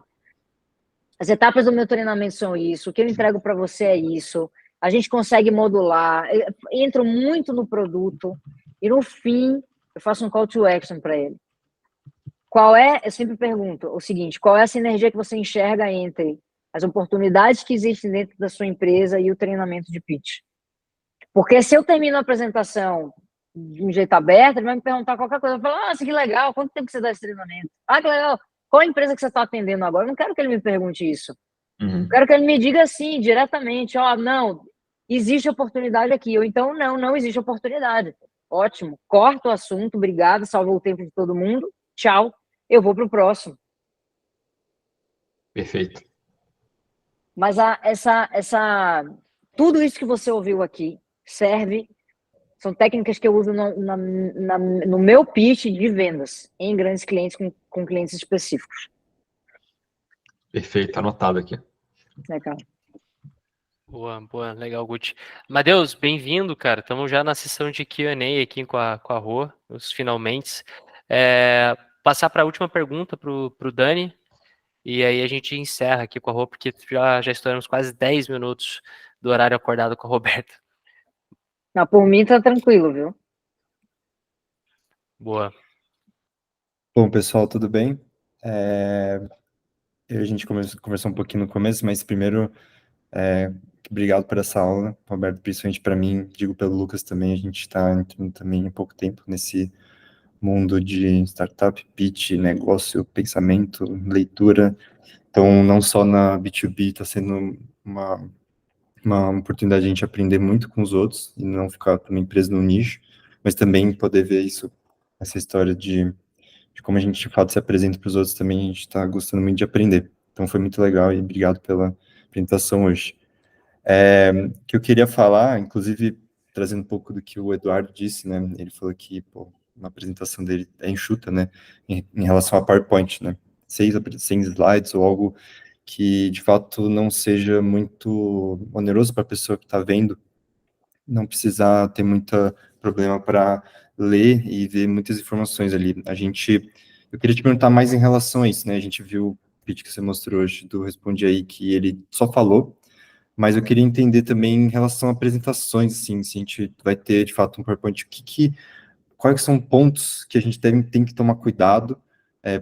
As etapas do meu treinamento são isso, o que eu entrego para você é isso. A gente consegue modular, eu entro muito no produto e no fim eu faço um call to action para ele. Eu sempre pergunto o seguinte, qual é a sinergia que você enxerga entre as oportunidades que existem dentro da sua empresa e o treinamento de pitch? Porque se eu termino a apresentação de um jeito aberto, ele vai me perguntar qualquer coisa. Eu falo, nossa, que legal, quanto tempo você dá esse treinamento? Que legal, qual a empresa que você está atendendo agora? Eu não quero que ele me pergunte isso. Eu quero que ele me diga assim, diretamente, não, existe oportunidade aqui, ou então não existe oportunidade. Ótimo, corta o assunto, obrigado, salvou o tempo de todo mundo, tchau, eu vou pro próximo. Perfeito. Mas tudo isso que você ouviu aqui são técnicas que eu uso no meu pitch de vendas, em grandes clientes, com clientes específicos. Perfeito, anotado aqui. Legal. Boa, legal, Guti. Matheus, bem-vindo, cara. Estamos já na sessão de Q&A aqui com a Rô, os finalmente. Passar para a última pergunta para o Dani, e aí a gente encerra aqui com a Rô, porque já estouramos quase 10 minutos do horário acordado com a Roberta. Não, por mim tá tranquilo, viu? Boa. Bom, pessoal, tudo bem? A gente conversou um pouquinho no começo, mas primeiro, obrigado por essa aula, Roberto, principalmente para mim, digo pelo Lucas também, a gente está entrando também há pouco tempo nesse mundo de startup, pitch, negócio, pensamento, leitura, então não só na B2B está sendo uma oportunidade de a gente aprender muito com os outros e não ficar também preso no nicho, mas também poder ver isso, essa história de como a gente, de fato, se apresenta para os outros também, a gente está gostando muito de aprender. Então, foi muito legal e obrigado pela apresentação hoje. O que eu queria falar, inclusive, trazendo um pouco do que o Eduardo disse, né? Ele falou que, uma apresentação dele é enxuta, né? Em relação a PowerPoint, né? 6 slides ou algo que, de fato, não seja muito oneroso para a pessoa que está vendo, não precisar ter muito problema para ler e ver muitas informações ali. Eu queria te perguntar mais em relação a isso, né? A gente viu o vídeo que você mostrou hoje do Responde Aí, que ele só falou, mas eu queria entender também em relação a apresentações, assim, se a gente vai ter, de fato, um PowerPoint, quais são pontos que a gente tem que tomar cuidado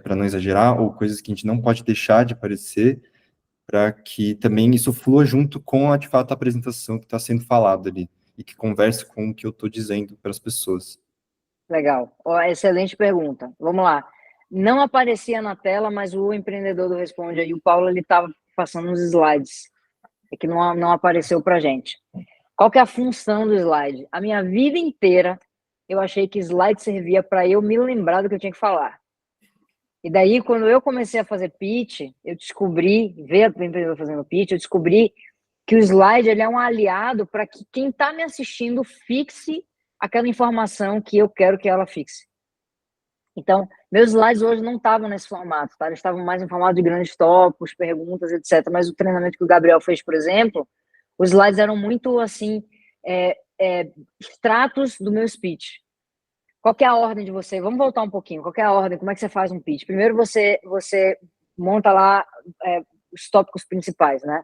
para não exagerar, ou coisas que a gente não pode deixar de aparecer, para que também isso flua junto com, de fato, a apresentação que está sendo falada ali, e que converse com o que eu estou dizendo para as pessoas. Legal. Excelente pergunta. Vamos lá. Não aparecia na tela, mas o empreendedor do Responde Aí, o Paulo, ele estava passando uns slides. É que não apareceu para gente. Qual que é a função do slide? A minha vida inteira, eu achei que slide servia para eu me lembrar do que eu tinha que falar. E daí, quando eu comecei a fazer pitch, eu descobri, ver o empreendedor fazendo pitch, eu descobri que o slide ele é um aliado para que quem está me assistindo fixe aquela informação que eu quero que ela fixe. Então, meus slides hoje não estavam nesse formato, tá? Eles estavam mais em formato de grandes tópicos, perguntas, etc. Mas o treinamento que o Gabriel fez, por exemplo, os slides eram muito, assim, extratos do meu speech. Qual que é a ordem de você? Vamos voltar um pouquinho. Qual que é a ordem? Como é que você faz um pitch? Primeiro você monta lá os tópicos principais, né?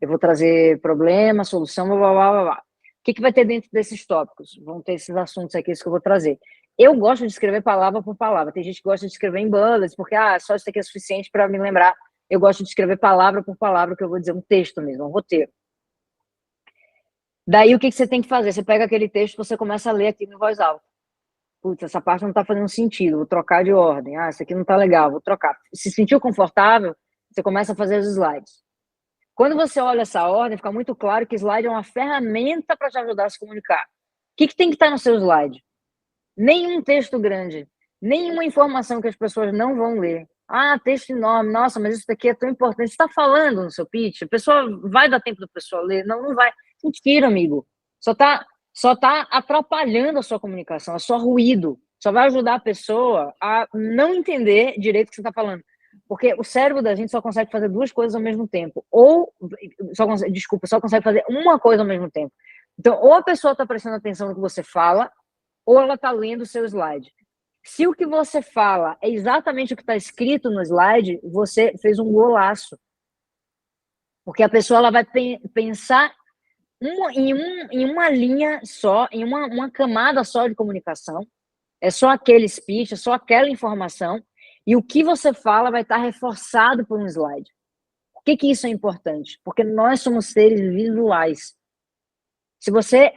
Eu vou trazer problema, solução, blá, blá, blá, blá, blá. O que vai ter dentro desses tópicos? Vão ter esses assuntos aqui, isso que eu vou trazer. Eu gosto de escrever palavra por palavra. Tem gente que gosta de escrever em bullets, porque só isso aqui é suficiente para me lembrar. Eu gosto de escrever palavra por palavra, que eu vou dizer um texto mesmo, um roteiro. Daí, o que você tem que fazer? Você pega aquele texto, você começa a ler aqui em voz alta. Putz, essa parte não está fazendo sentido, vou trocar de ordem. Isso aqui não está legal, vou trocar. Se sentiu confortável, você começa a fazer os slides. Quando você olha essa ordem, fica muito claro que slide é uma ferramenta para te ajudar a se comunicar. O que tem que estar no seu slide? Nenhum texto grande, nenhuma informação que as pessoas não vão ler. Texto enorme, nossa, mas isso daqui é tão importante. Você está falando no seu pitch? A pessoa vai dar tempo da pessoa ler? Não vai. Mentira, amigo. Só tá atrapalhando a sua comunicação, é só ruído. Só vai ajudar a pessoa a não entender direito o que você está falando. Porque o cérebro da gente só consegue fazer duas coisas ao mesmo tempo. Só consegue fazer uma coisa ao mesmo tempo. Então, ou a pessoa está prestando atenção no que você fala, ou ela está lendo o seu slide. Se o que você fala é exatamente o que está escrito no slide, você fez um golaço. Porque a pessoa ela vai pensar em uma linha só, em uma camada só de comunicação. É só aquele speech, é só aquela informação. E o que você fala vai estar reforçado por um slide. Por que isso é importante? Porque nós somos seres visuais. Se você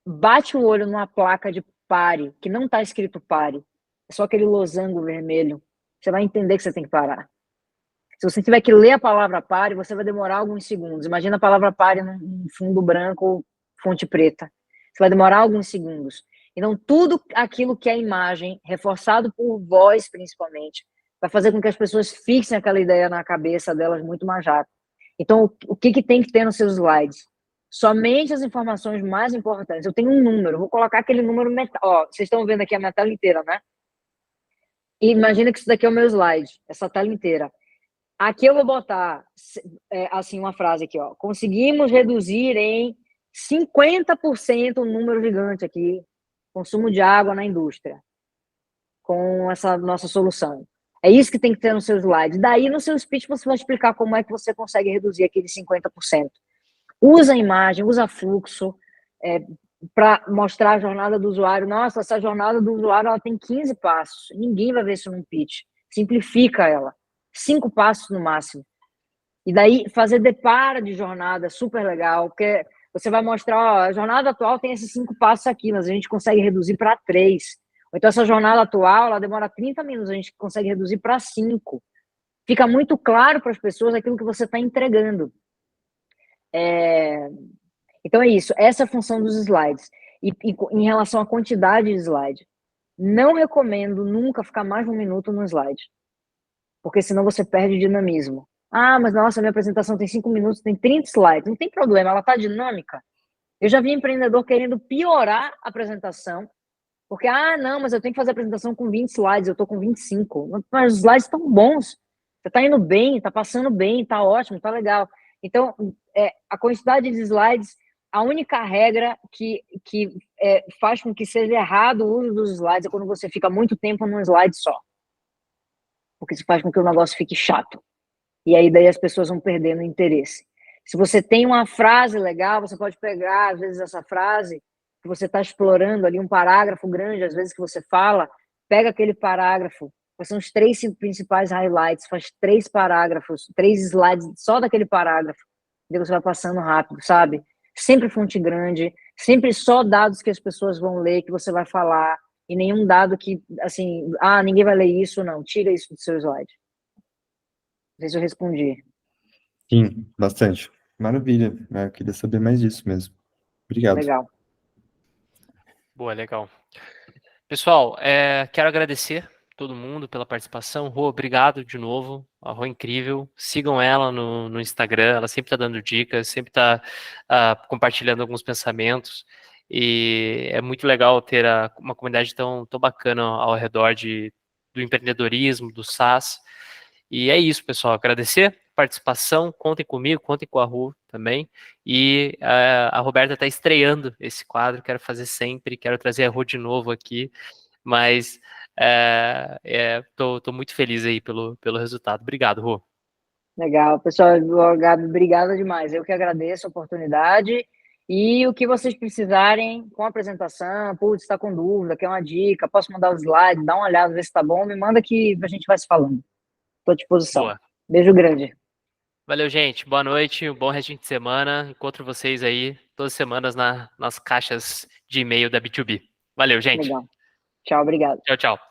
bate o olho numa placa de pare, que não está escrito pare, é só aquele losango vermelho, você vai entender que você tem que parar. Se você tiver que ler a palavra pare, você vai demorar alguns segundos. Imagina a palavra pare num fundo branco fonte preta. Você vai demorar alguns segundos. Então, tudo aquilo que é imagem, reforçado por voz, principalmente, vai fazer com que as pessoas fixem aquela ideia na cabeça delas muito mais rápido. Então, o que tem que ter nos seus slides? Somente as informações mais importantes. Eu tenho um número, vou colocar aquele número... Ó, vocês estão vendo aqui a minha tela inteira, né? E imagina que isso daqui é o meu slide, essa tela inteira. Aqui eu vou botar, assim, uma frase aqui, ó. Conseguimos reduzir em 50% o número gigante aqui, consumo de água na indústria, com essa nossa solução. É isso que tem que ter no seu slide. Daí, no seu speech, você vai explicar como é que você consegue reduzir aqueles 50%. Usa imagem, usa fluxo, para mostrar a jornada do usuário. Nossa, essa jornada do usuário ela tem 15 passos. Ninguém vai ver isso num pitch. Simplifica ela. 5 passos no máximo. E daí, fazer depara de jornada é super legal, porque você vai mostrar, ó, a jornada atual tem esses 5 passos aqui, mas a gente consegue reduzir para 3. Ou então, essa jornada atual, ela demora 30 minutos, a gente consegue reduzir para 5. Fica muito claro para as pessoas aquilo que você está entregando. Então, é isso. Essa é a função dos slides. E em relação à quantidade de slide, não recomendo nunca ficar mais de 1 minuto no slide. Porque senão você perde dinamismo. Ah, mas nossa, minha apresentação tem 5 minutos, tem 30 slides. Não tem problema, ela está dinâmica. Eu já vi empreendedor querendo piorar a apresentação, porque, não, mas eu tenho que fazer a apresentação com 20 slides, eu estou com 25. Mas os slides estão bons. Você está indo bem, está passando bem, está ótimo, está legal. Então, a quantidade de slides, a única regra que faz com que seja errado o uso dos slides é quando você fica muito tempo num slide só. Porque isso faz com que o negócio fique chato. E aí daí as pessoas vão perdendo o interesse. Se você tem uma frase legal, você pode pegar, às vezes, essa frase que você está explorando ali, um parágrafo grande, às vezes, que você fala, pega aquele parágrafo, quais são os 3 principais highlights, faz 3 parágrafos, 3 slides só daquele parágrafo, e você vai passando rápido, sabe? Sempre fonte grande, sempre só dados que as pessoas vão ler, que você vai falar, e nenhum dado que, assim, ninguém vai ler isso, não, tira isso do seu slide. Não sei se eu respondi. Sim, bastante. Maravilha. Eu queria saber mais disso mesmo. Obrigado. Legal. Boa, legal. Pessoal, quero agradecer todo mundo pela participação. Rô, obrigado de novo. A Rô é incrível. Sigam ela no Instagram. Ela sempre está dando dicas, sempre está compartilhando alguns pensamentos. E é muito legal ter uma comunidade tão bacana ao redor do empreendedorismo, do SaaS. E é isso, pessoal. Agradecer a participação. Contem comigo, contem com a Rô também. E a Roberta está estreando esse quadro. Quero fazer sempre. Quero trazer a Rô de novo aqui. Mas tô muito feliz aí pelo resultado. Obrigado, Rô. Legal, pessoal. Gabi, obrigada demais. Eu que agradeço a oportunidade. E o que vocês precisarem com a apresentação, está com dúvida, quer uma dica, posso mandar o slide, dá uma olhada, ver se tá bom, me manda que a gente vai se falando. Estou à disposição. Boa. Beijo grande. Valeu, gente. Boa noite, um bom restinho de semana. Encontro vocês aí todas as semanas nas caixas de e-mail da B2B. Valeu, gente. Legal. Tchau, obrigado. Tchau, tchau.